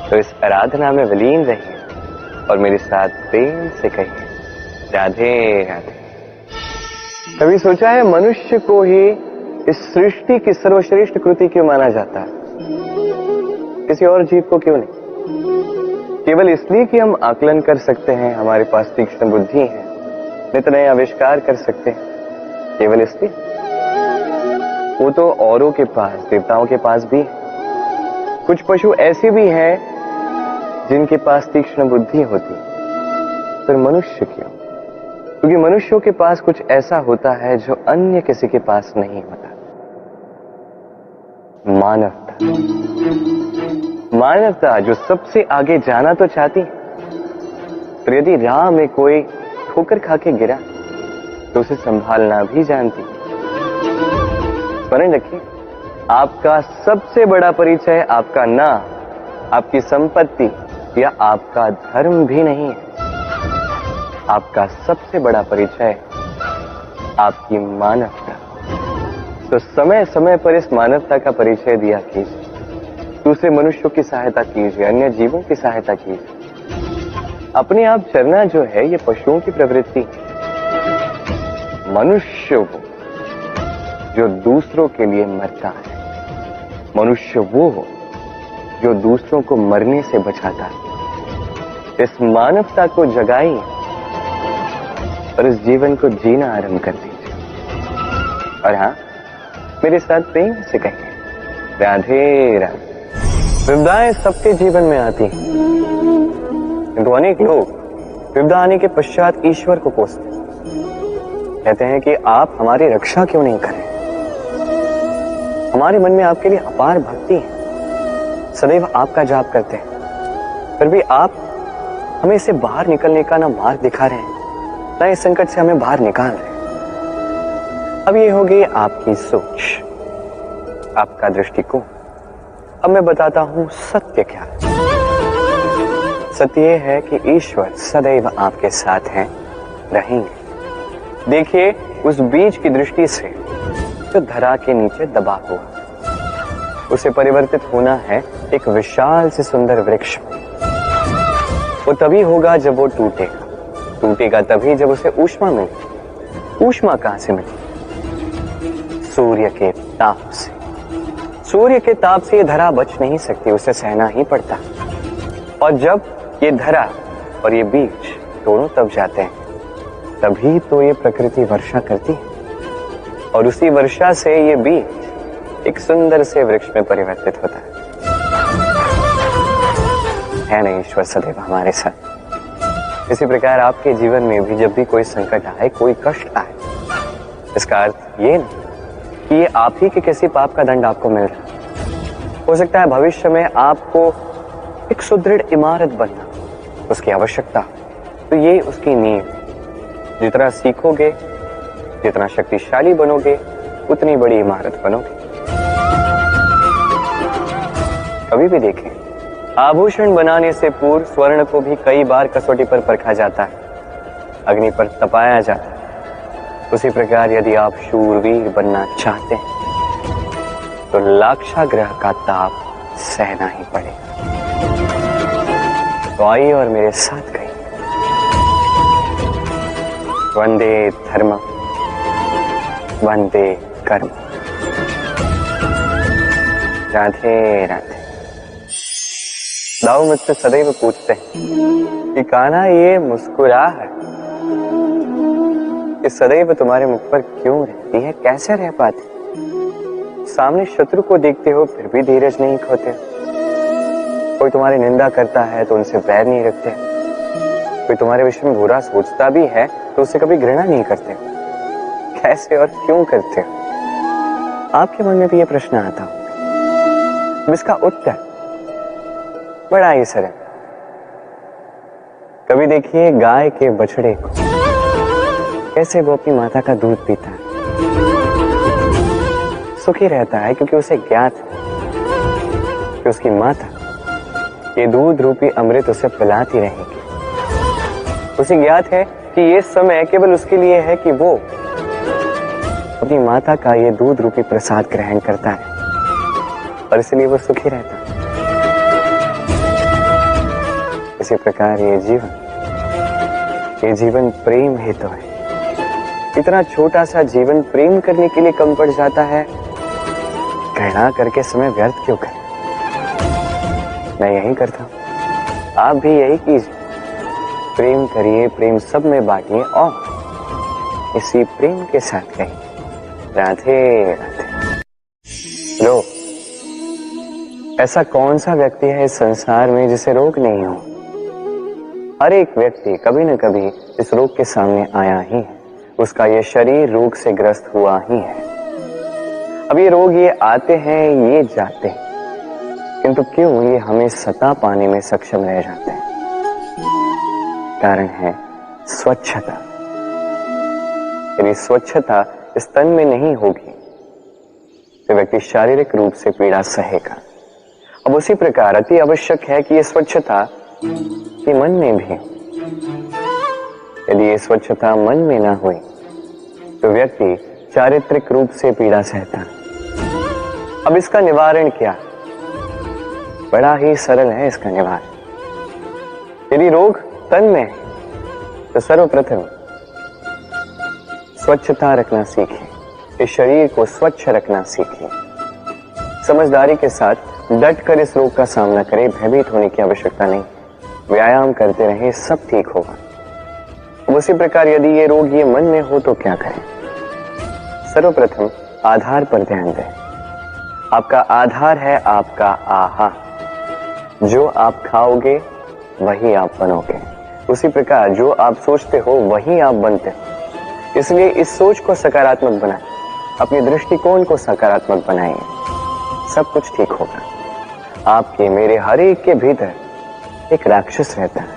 तो इस आराधना में विलीन रहिए और मेरे साथ प्रेम से कहिए, राधे राधे। कभी सोचा है मनुष्य को ही इस सृष्टि की सर्वश्रेष्ठ कृति क्यों माना जाता है? किसी और जीव को क्यों नहीं? केवल इसलिए कि हम आकलन कर सकते हैं, हमारे पास तीक्ष्ण बुद्धि है, नित नए आविष्कार कर सकते हैं, केवल इसलिए? वो तो औरों के पास, देवताओं के पास भी है। कुछ पशु ऐसे भी हैं जिनके पास तीक्ष्ण बुद्धि होती, फिर मनुष्य क्यों? क्योंकि मनुष्यों के पास कुछ ऐसा होता है जो अन्य किसी के पास नहीं होता, मानवता। मानवता जो सबसे आगे जाना तो चाहती, पर यदि राह में कोई ठोकर खा के गिरा तो उसे संभालना भी जानती। स्मरण रखिए, आपका सबसे बड़ा परिचय आपका नाम, आपकी संपत्ति या आपका धर्म भी नहीं है। आपका सबसे बड़ा परिचय आपकी मानवता। तो समय समय पर इस मानवता का परिचय दिया कीजिए, दूसरे मनुष्यों की सहायता कीजिए, अन्य जीवों की सहायता कीजिए। अपने आप चरना जो है ये पशुओं की प्रवृत्ति है। मनुष्य वो जो दूसरों के लिए मरता है, मनुष्य वो हो जो दूसरों को मरने से बचाता है। इस मानवता को जगाइए और इस जीवन को जीना आरंभ कर दीजिए। और हाँ, मेरे साथ प्रेम से कहिए, राधे राधे। विपदाएं सबके जीवन में आती हैं, किंतु अनेक लोग विपदा आने के पश्चात ईश्वर को कोसते हैं। कहते हैं कि आप हमारी रक्षा क्यों नहीं करें? हमारे मन में आपके लिए अपार भक्ति है, सदैव आपका जाप करते हैं, फिर भी आप हमें इससे बाहर निकलने का ना मार्ग दिखा रहे हैं, ना इस संकट से हमें बाहर निकाल रहे हैं। अब ये होगी आपकी सोच, आपका दृष्टिकोण। अब मैं बताता हूं सत्य क्या है। सत्य ये है कि ईश्वर सदैव आपके साथ हैं, रहेंगे। देखिए, उस बीज की दृष्टि से जो धरा के नीचे दबा हुआ, उसे परिवर्तित होना है एक विशाल से सुंदर वृक्ष में। वो तभी होगा जब वो टूटेगा, टूटेगा तभी जब उसे ऊष्मा मिलेगी। ऊष्मा कहां से मिलेगी? सूर्य के ताप से। सूर्य के ताप से ये धरा बच नहीं सकती, उसे सहना ही पड़ता। और जब ये धरा और ये बीज दोनों तब जाते हैं, तभी तो ये प्रकृति वर्षा करती है, और उसी वर्षा से ये बीज एक सुंदर से वृक्ष में परिवर्तित होता है ना ईश्वर सदैव हमारे साथ। इसी प्रकार आपके जीवन में भी जब भी कोई संकट आए, कोई कष्ट आए, इसका अर्थ ये नहीं कि ये आप ही के किसी पाप का दंड आपको मिल रहा। हो सकता है भविष्य में आपको एक सुदृढ़ इमारत बनना, उसकी आवश्यकता, तो ये उसकी नींव। जितना सीखोगे, जितना शक्तिशाली बनोगे, उतनी बड़ी इमारत बनोगे। कभी भी देखें, आभूषण बनाने से पूर्व स्वर्ण को भी कई बार कसौटी पर परखा जाता है, अग्नि पर तपाया जाता है। उसी प्रकार यदि आप शूरवीर बनना चाहते हैं तो लाक्षागृह का ताप सहना ही पड़ेगा। तो आइए और मेरे साथ कहिए, वंदे धर्म, वंदे कर्म। राधे राधे। दाऊ मुझसे सदैव पूछते हैं कि कान्हा ये मुस्कुराहट ये सदैव तुम्हारे मुख पर क्यों रहती है, कैसे रह पाते? सामने शत्रु को देखते हो फिर भी धीरज नहीं खोते, कोई तुम्हारी निंदा करता है तो उनसे बैर नहीं रखते, कोई तुम्हारे विषय में बुरा सोचता भी है तो उससे कभी घृणा नहीं करते। कैसे और क्यों करते हो? आपके मन में भी यह प्रश्न आता हो। इसका उत्तर बड़ा ही सरल। कभी देखिए गाय के बछड़े को, कैसे वो अपनी माता का दूध पीता है, सुखी रहता है, क्योंकि उसे ज्ञात है कि उसकी माता ये दूध रूपी अमृत उसे पिलाती रहेगी। उसे ज्ञात है कि ये समय केवल उसके लिए है कि वो अपनी माता का ये दूध रूपी प्रसाद ग्रहण करता है, और इसलिए वो सुखी रहता है। इसी प्रकार ये जीवन प्रेम हेतु है। इतना छोटा सा जीवन प्रेम करने के लिए कम पड़ जाता है, घृणा करके समय व्यर्थ क्यों करें? मैं यही करता हूं, आप भी यही कीजिए। प्रेम करिए, प्रेम सब में बांटिए, और इसी प्रेम के साथ कहिए राधे राधे। लो, ऐसा कौन सा व्यक्ति है इस संसार में जिसे रोग नहीं हो? हर एक व्यक्ति कभी न कभी इस रोग के सामने आया ही है, उसका ये शरीर रोग से ग्रस्त हुआ ही है। अब ये रोग ये आते हैं, ये जाते हैं, किंतु क्यों ये हमें सता पाने में सक्षम रह जाते हैं? कारण है स्वच्छता। यदि स्वच्छता इस तन में नहीं होगी तो व्यक्ति शारीरिक रूप से पीड़ा सहेगा। अब उसी प्रकार अति आवश्यक है कि ये स्वच्छता ये मन में भी। यदि ये स्वच्छता मन में ना हुई तो व्यक्ति चारित्रिक रूप से पीड़ा सहता है। अब इसका निवारण क्या? बड़ा ही सरल है इसका निवारण। यदि रोग तन में है तो सर्वप्रथम स्वच्छता रखना सीखें, इस शरीर को स्वच्छ रखना सीखें। समझदारी के साथ डट कर इस रोग का सामना करें, भयभीत होने की आवश्यकता नहीं। व्यायाम करते रहें, सब ठीक होगा। उसी प्रकार यदि ये रोग ये मन में हो तो क्या करें? सर्वप्रथम आधार पर ध्यान दें। आपका आधार है आपका आहार। जो आप खाओगे वही आप बनोगे। उसी प्रकार जो आप सोचते हो वही आप बनते हो। इसलिए इस सोच को सकारात्मक बनाएं, अपने दृष्टिकोण को सकारात्मक बनाएंगे, सब कुछ ठीक होगा। आपके मेरे हर एक के भीतर एक राक्षस रहता है,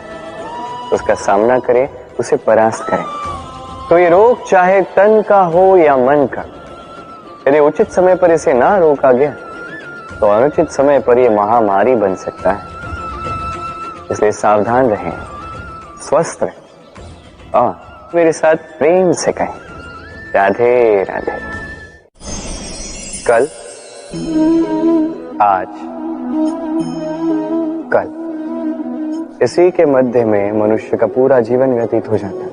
उसका सामना करें, उसे परास्त करें। तो ये रोग चाहे तन का हो या मन का, यदि उचित समय पर इसे ना रोका गया तो अनुचित समय पर यह महामारी बन सकता है। इसलिए सावधान रहें, स्वस्थ रहें और मेरे साथ प्रेम से कहें राधे राधे। कल, आज, कल, इसी के मध्य में मनुष्य का पूरा जीवन व्यतीत हो जाता है।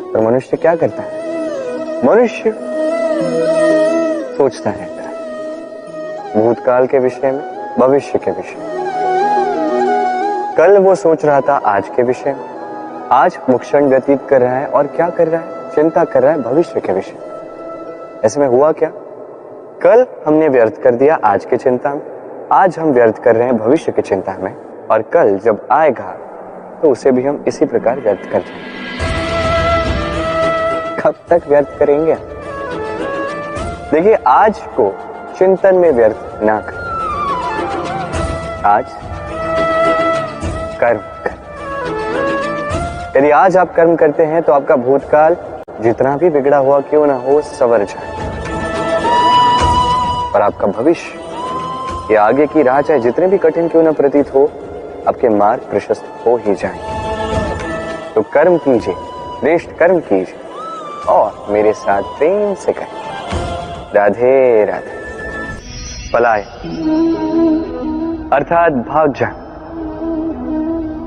और मनुष्य क्या करता है? मनुष्य सोचता रहता है भूतकाल के विषय में, भविष्य के विषय में। कल वो सोच रहा था आज के विषय में, आज वो क्षण व्यतीत कर रहा है और क्या कर रहा है? चिंता कर रहा है भविष्य के विषय में। ऐसे में हुआ क्या? कल हमने व्यर्थ कर दिया आज की चिंता में, आज हम व्यर्थ कर रहे हैं भविष्य की चिंता में, और कल जब आएगा तो उसे भी हम इसी प्रकार व्यर्थ कर जाएंगे। कब तक व्यर्थ करेंगे? देखिए, आज को चिंतन में व्यर्थ ना करें। आज कर्म करें। यदि आज आप कर्म करते हैं तो आपका भूतकाल जितना भी बिगड़ा हुआ क्यों ना हो संवर जाए, और आपका भविष्य या आगे की राह चाहे जितने भी कठिन क्यों ना प्रतीत हो, आपके मार्ग प्रशस्त हो ही जाएंगे। तो कर्म कीजिए, श्रेष्ठ कर्म कीजिए और मेरे साथ प्रेम से कहें राधे राधे। पलायन अर्थात भाग जाना,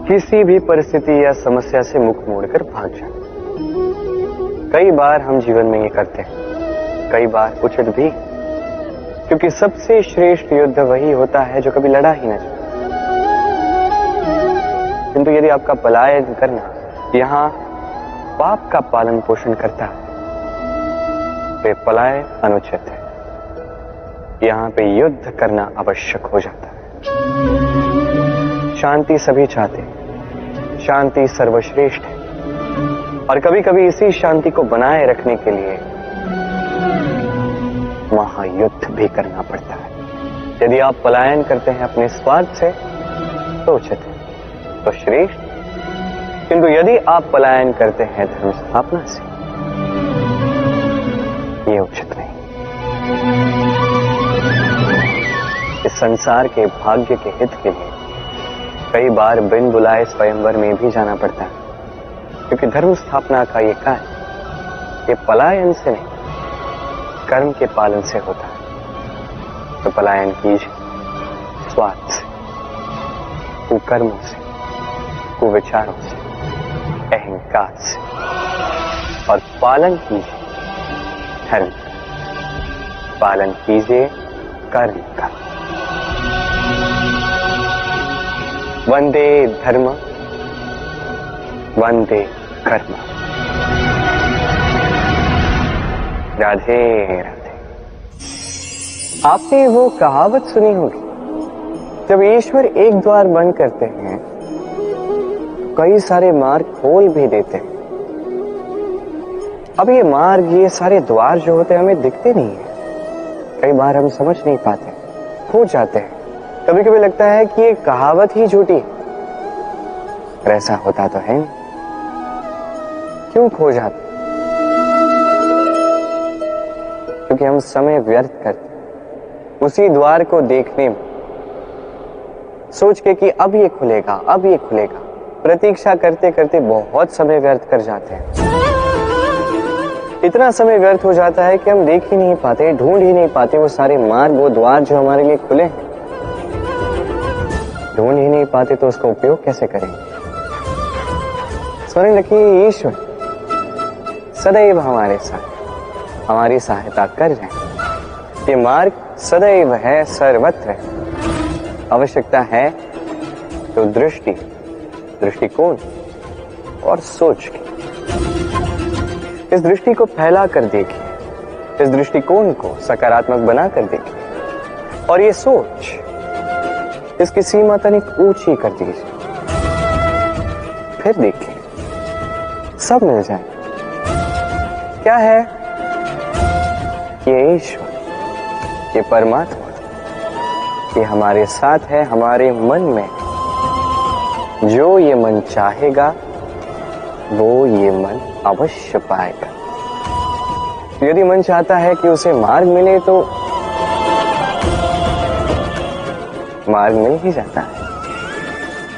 किसी भी परिस्थिति या समस्या से मुख मोड़कर भाग जाना। कई बार हम जीवन में ये करते हैं, कई बार उचित भी, क्योंकि सबसे श्रेष्ठ युद्ध वही होता है जो कभी लड़ा ही न जाए। किंतु यदि आपका पलायन करना यहाँ पाप का पालन पोषण करता है तो पलायन अनुचित है। यहाँ पे युद्ध करना आवश्यक हो जाता है। शांति सभी चाहते हैं, शांति सर्वश्रेष्ठ है, और कभी कभी इसी शांति को बनाए रखने के लिए महायुद्ध भी करना पड़ता है। यदि आप पलायन करते हैं अपने स्वार्थ से तो उचित है, तो श्रेष्ठ। किंतु यदि आप पलायन करते हैं धर्म स्थापना से, ये उचित नहीं। इस संसार के भाग्य के हित के लिए कई बार बिन बुलाए स्वयंवर में भी जाना पड़ता है, क्योंकि धर्म स्थापना का ये कार्य ये पलायन से नहीं, कर्म के पालन से होता है। तो पलायन कीजिए स्वार्थ से, कुकर्मों से, कुविचारों से, अहंकार से, और पालन कीजिए धर्म, पालन कीजिए कर्म का। वंदे धर्म, वंदे कर्म। राधे राधे। आपने वो कहावत सुनी होगी, जब ईश्वर एक द्वार बंद करते हैं कई सारे मार्ग खोल भी देते हैं। अब ये मार्ग, ये सारे द्वार जो होते हैं हमें दिखते नहीं है, कई बार हम समझ नहीं पाते, खो जाते हैं। कभी कभी लगता है कि ये कहावत ही झूठी है, पर ऐसा होता तो है नहीं। क्यों खो जाते? क्योंकि हम समय व्यर्थ करते उसी द्वार को देखने में, सोच के कि अब ये खुलेगा, अब ये खुलेगा। प्रतीक्षा करते करते बहुत समय व्यर्थ कर जाते हैं। इतना समय व्यर्थ हो जाता है कि हम देख ही नहीं पाते, ढूंढ ही नहीं पाते वो सारे मार्ग, वो द्वार जो हमारे लिए खुले हैं। ढूंढ ही नहीं पाते तो उसका उपयोग कैसे करेंगे? स्मरण रखिए, ईश्वर सदैव हमारे साथ हमारी सहायता कर रहे हैं। ये मार्ग सदैव है, सर्वत्र है। आवश्यकता है तो दृष्टि, दृष्टिकोण और सोच की। इस दृष्टि को फैला कर देखिए, इस दृष्टिकोण को सकारात्मक बना कर देखिए, और ये सोच इसकी सीमा तनिक ऊंची कर दीजिए। फिर देखिए सब मिल जाए। क्या है? ये ईश्वर, ये परमात्मा, ये हमारे साथ है, हमारे मन में। जो ये मन चाहेगा वो ये मन अवश्य पाएगा। यदि मन चाहता है कि उसे मार्ग मिले तो मार्ग मिल ही जाता है।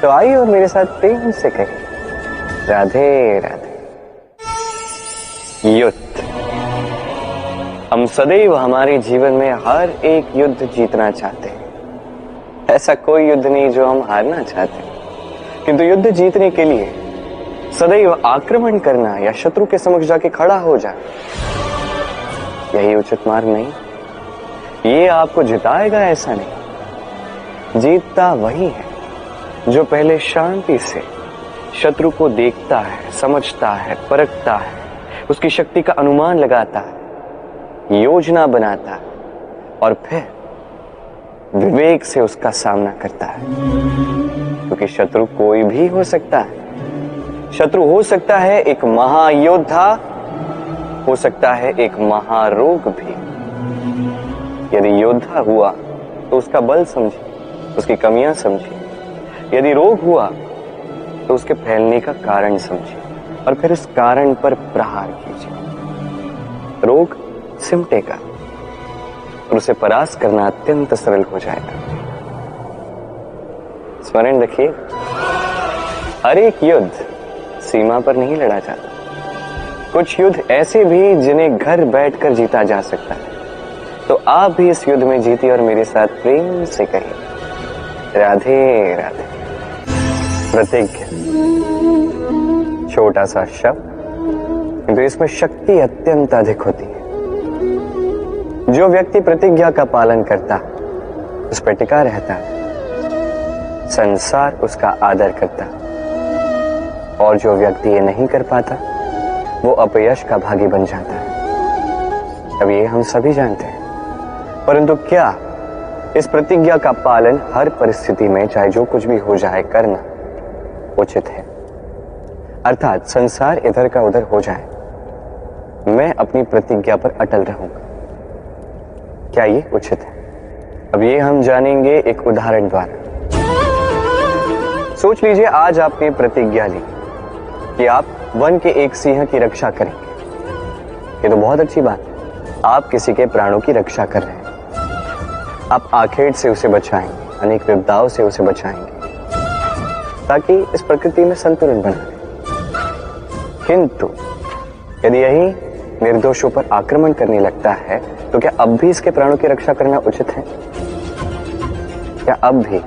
तो आइए और मेरे साथ प्रेम से कहिए राधे राधे। युद्ध हम सदैव हमारे जीवन में हर एक युद्ध जीतना चाहते हैं। ऐसा कोई युद्ध नहीं जो हम हारना चाहते, किंतु युद्ध जीतने के लिए सदैव आक्रमण करना या शत्रु के समक्ष जाके खड़ा हो जाना, यही उचित मार्ग नहीं। ये आपको जिताएगा ऐसा नहीं। जीतता वही है जो पहले शांति से शत्रु को देखता है, समझता है, परखता है, उसकी शक्ति का अनुमान लगाता है, योजना बनाता है और फिर विवेक से उसका सामना करता है। क्योंकि शत्रु कोई भी हो सकता है। शत्रु हो सकता है एक महायोद्धा, हो सकता है एक महारोग भी। यदि योद्धा हुआ तो उसका बल समझिए, उसकी कमियां समझिए। यदि रोग हुआ तो उसके फैलने का कारण समझिए और फिर उस कारण पर प्रहार कीजिए। रोग सिमटेगा और उसे परास्त करना अत्यंत सरल हो जाएगा। स्मरण रखिए, हर एक युद्ध सीमा पर नहीं लड़ा जाता। कुछ युद्ध ऐसे भी जिन्हें घर बैठकर जीता जा सकता है। तो आप भी इस युद्ध में जीतिए और मेरे साथ प्रेम से कहिए, राधे राधे। प्रतिज्ञा, छोटा सा शब्द, किंतु इसमें शक्ति अत्यंत अधिक होती है। जो व्यक्ति प्रतिज्ञा का पालन करता, उस पर टिका रहता, संसार उसका आदर करता, और जो व्यक्ति ये नहीं कर पाता वो अपयश का भागी बन जाता है। अब ये हम सभी जानते हैं, परंतु क्या इस प्रतिज्ञा का पालन हर परिस्थिति में, चाहे जो कुछ भी हो जाए, करना उचित है? अर्थात संसार इधर का उधर हो जाए, मैं अपनी प्रतिज्ञा पर अटल रहूंगा, क्या ये उचित है? अब ये हम जानेंगे एक उदाहरण द्वारा। सोच लीजिए आज आपने प्रतिज्ञा ली कि आप वन के एक सिंह की रक्षा करेंगे। ये तो बहुत अच्छी बात है, आप किसी के प्राणों की रक्षा कर रहे हैं। आप आखेट से उसे बचाएंगे, अनेक विपदाओं से उसे बचाएंगे, ताकि इस प्रकृति में संतुलन बना रहे। किंतु यदि यही निर्दोषों पर आक्रमण करने लगता है तो क्या अब भी इसके प्राणों की रक्षा करना उचित है? क्या अब भी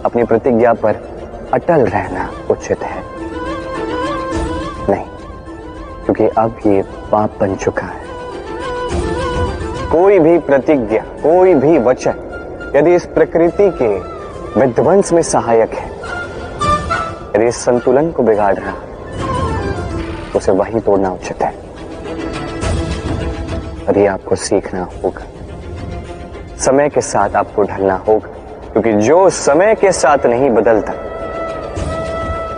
अपनी प्रतिज्ञा पर अटल रहना उचित है? नहीं, क्योंकि अब ये पाप बन चुका है। कोई भी प्रतिज्ञा, कोई भी वचन यदि इस प्रकृति के विध्वंस में सहायक है, यदि इस संतुलन को बिगाड़ रहा है, तो उसे वहीं तोड़ना उचित है। और ये आपको सीखना होगा, समय के साथ आपको ढलना होगा, क्योंकि जो समय के साथ नहीं बदलता,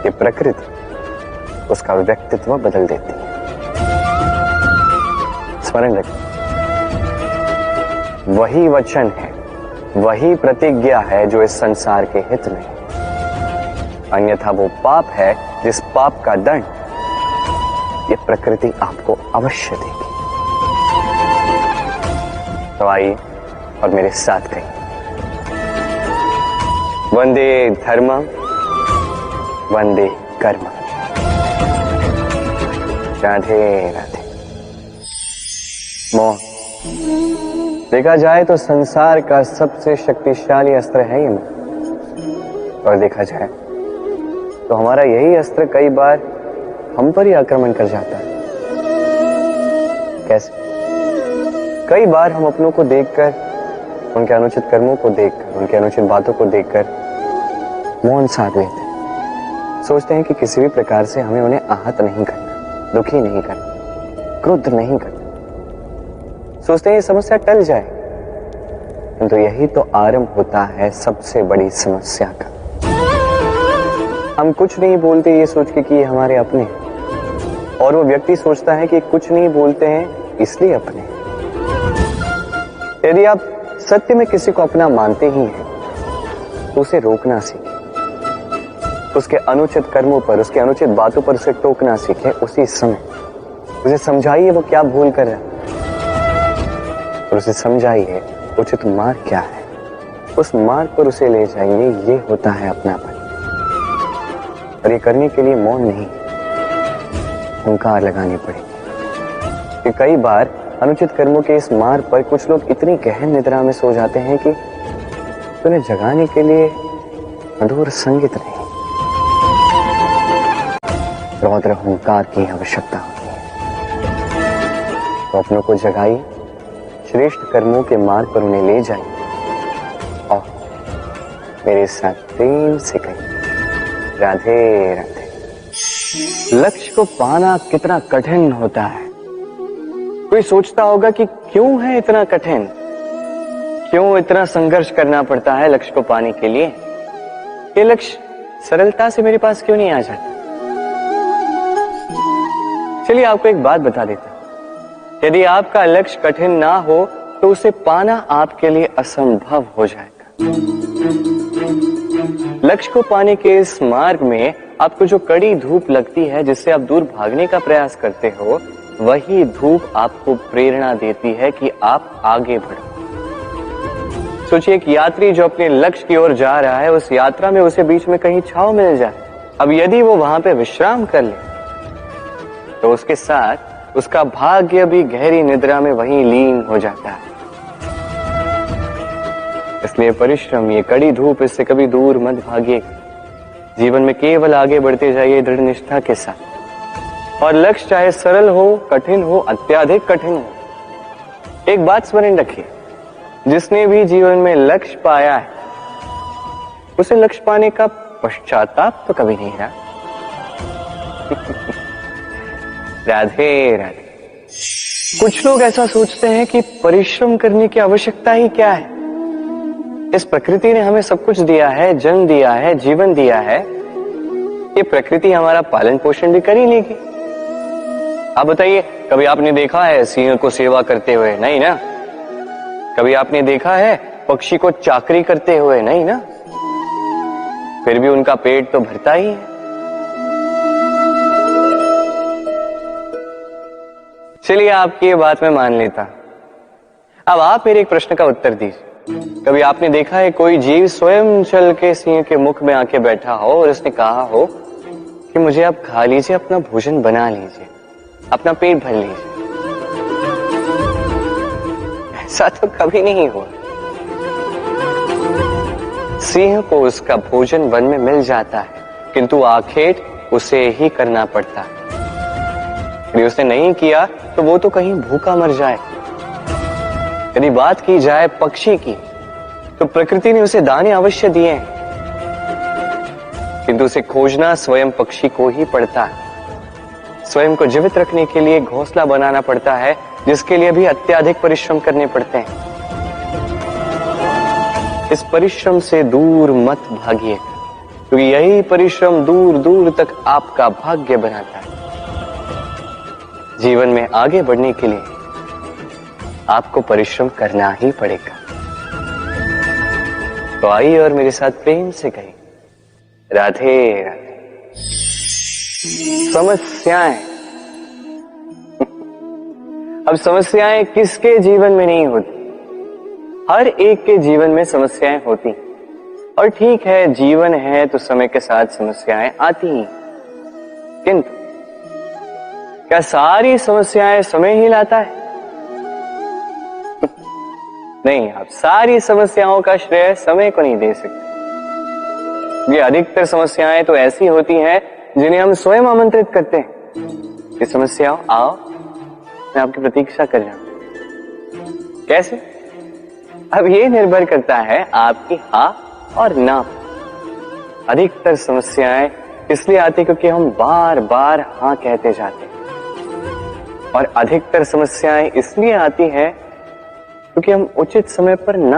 ये प्रकृति उसका व्यक्तित्व बदल देती है। स्मरण रखें, वही वचन है, वही प्रतिज्ञा है जो इस संसार के हित में है। अन्यथा वो पाप है जिस पाप का दंड ये प्रकृति आपको अवश्य देगी। तो आइए और मेरे साथ कहिए, वंदे धर्मं वंदे कर्मं। राधे राधे। मोह, देखा जाए तो संसार का सबसे शक्तिशाली अस्त्र है ये मोह, और देखा जाए तो हमारा यही अस्त्र कई बार हम पर ही आक्रमण कर जाता है। कैसे? कई बार हम अपनों को देखकर, उनके अनुचित कर्मों को देखकर, उनके अनुचित बातों को देखकर मौन साध लेते हैं। सोचते हैं कि किसी भी प्रकार से हमें उन्हें आहत नहीं करना, दुखी नहीं करना, क्रुद्ध नहीं करना। सोचते हैं ये समस्या टल जाए, किंतु यही तो आरंभ होता है सबसे बड़ी समस्या का। हम कुछ नहीं बोलते ये सोच के कि ये हमारे अपने हैं, और वो व्यक्ति सोचता है कि कुछ नहीं बोलते हैं इसलिए अपने। यदि आप सत्य में किसी को अपना मानते ही हैं तो उसे रोकना सीखें, उसके अनुचित कर्मों पर, उसके अनुचित बातों पर उसे टोकना सीखें। उसी समय उसे समझाइए वो क्या भूल कर रहा है, और उसे समझाइए उचित मार्ग क्या है, उस मार्ग पर उसे ले जाइए। ये होता है अपनापन। और ये करने के लिए मौन नहीं, हुंकार लगानी पड़ेगी। कि कई बार अनुचित कर्मों के इस मार्ग पर कुछ लोग इतनी गहन निद्रा में सो जाते हैं कि उन्हें जगाने के लिए मधुर संगीत नहीं, रौद्र हुंकार की आवश्यकता होती है। तो अपनों को जगाइए, श्रेष्ठ कर्मों के मार्ग पर उन्हें ले जाइए और मेरे साथ प्रेम से कहिए राधे राधे। लक्ष्य को पाना कितना कठिन होता है। कोई सोचता होगा कि क्यों है इतना कठिन, क्यों इतना संघर्ष करना पड़ता है लक्ष्य को पाने के लिए। ये लक्ष्य सरलता से मेरे पास क्यों नहीं आ जाता। चलिए आपको एक बात बता देता हूं, यदि आपका लक्ष्य कठिन ना हो तो उसे पाना आपके लिए असंभव हो जाएगा। लक्ष्य को पाने के इस मार्ग में आपको जो कड़ी धूप लगती है, जिससे आप दूर भागने का प्रयास करते हो, वही धूप आपको प्रेरणा देती है कि आप आगे बढ़ो। सोचिए एक यात्री जो अपने लक्ष्य की ओर जा रहा है, उस यात्रा में उसे बीच में कहीं छांव मिल जाए। अब यदि वो वहां पे विश्राम कर ले तो उसके साथ उसका भाग्य भी गहरी निद्रा में वहीं लीन हो जाता है। इसलिए परिश्रम, ये कड़ी धूप, इससे कभी दूर मत भागिए। जीवन में केवल आगे बढ़ते जाइए दृढ़ निष्ठा के साथ। और लक्ष्य चाहे सरल हो, कठिन हो, अत्याधिक कठिन हो, एक बात स्मरण रखिए, जिसने भी जीवन में लक्ष्य पाया है उसे लक्ष्य पाने का पश्चाताप तो कभी नहीं रहा। राधे राधे। कुछ लोग ऐसा सोचते हैं कि परिश्रम करने की आवश्यकता ही क्या है। इस प्रकृति ने हमें सब कुछ दिया है, जन्म दिया है, जीवन दिया है, ये प्रकृति हमारा पालन पोषण भी कर ही लेगी। आप बताइए, कभी आपने देखा है सिंह को सेवा करते हुए? नहीं ना। कभी आपने देखा है पक्षी को चाकरी करते हुए? नहीं ना। फिर भी उनका पेट तो भरता ही है। चलिए आपकी ये बात मैं मान लेता। अब आप मेरे एक प्रश्न का उत्तर दीजिए। कभी आपने देखा है कोई जीव स्वयं चल के सिंह के मुख में आके बैठा हो और उसने कहा हो कि मुझे आप खा लीजिए, अपना भोजन बना लीजिए, अपना पेट भर लीजिए? ऐसा तो कभी नहीं हुआ। सिंह को उसका भोजन वन में मिल जाता है, किंतु आखेट उसे ही करना पड़ता है। यदि उसने नहीं किया तो वो तो कहीं भूखा मर जाए। यदि बात की जाए पक्षी की, तो प्रकृति ने उसे दाने अवश्य दिए हैं, किंतु उसे खोजना स्वयं पक्षी को ही पड़ता है। स्वयं को जीवित रखने के लिए घोंसला बनाना पड़ता है, जिसके लिए भी अत्याधिक परिश्रम करने पड़ते हैं। इस परिश्रम से दूर मत भागिए, क्योंकि यही परिश्रम दूर दूर तक आपका भाग्य बनाता है। जीवन में आगे बढ़ने के लिए आपको परिश्रम करना ही पड़ेगा। तो आइए और मेरे साथ प्रेम से कहिए राधे राधे। समस्याएं, अब समस्याएं किसके जीवन में नहीं होती? हर एक के जीवन में समस्याएं होती। और ठीक है, जीवन है तो समय के साथ समस्याएं आती ही, किंतु क्या सारी समस्याएं समय ही लाता है? नहीं, आप सारी समस्याओं का श्रेय समय को नहीं दे सकते। ये अधिकतर समस्याएं तो ऐसी होती हैं जिन्हें हम स्वयं आमंत्रित करते हैं कि समस्याओं आओ, मैं आपकी प्रतीक्षा कर रहा हूं। कैसे? अब ये निर्भर करता है आपकी हाँ और ना। अधिकतर समस्याएं इसलिए आती क्योंकि हम बार बार हाँ कहते जाते हैं, और अधिकतर समस्याएं इसलिए आती हैं क्योंकि हम उचित समय पर ना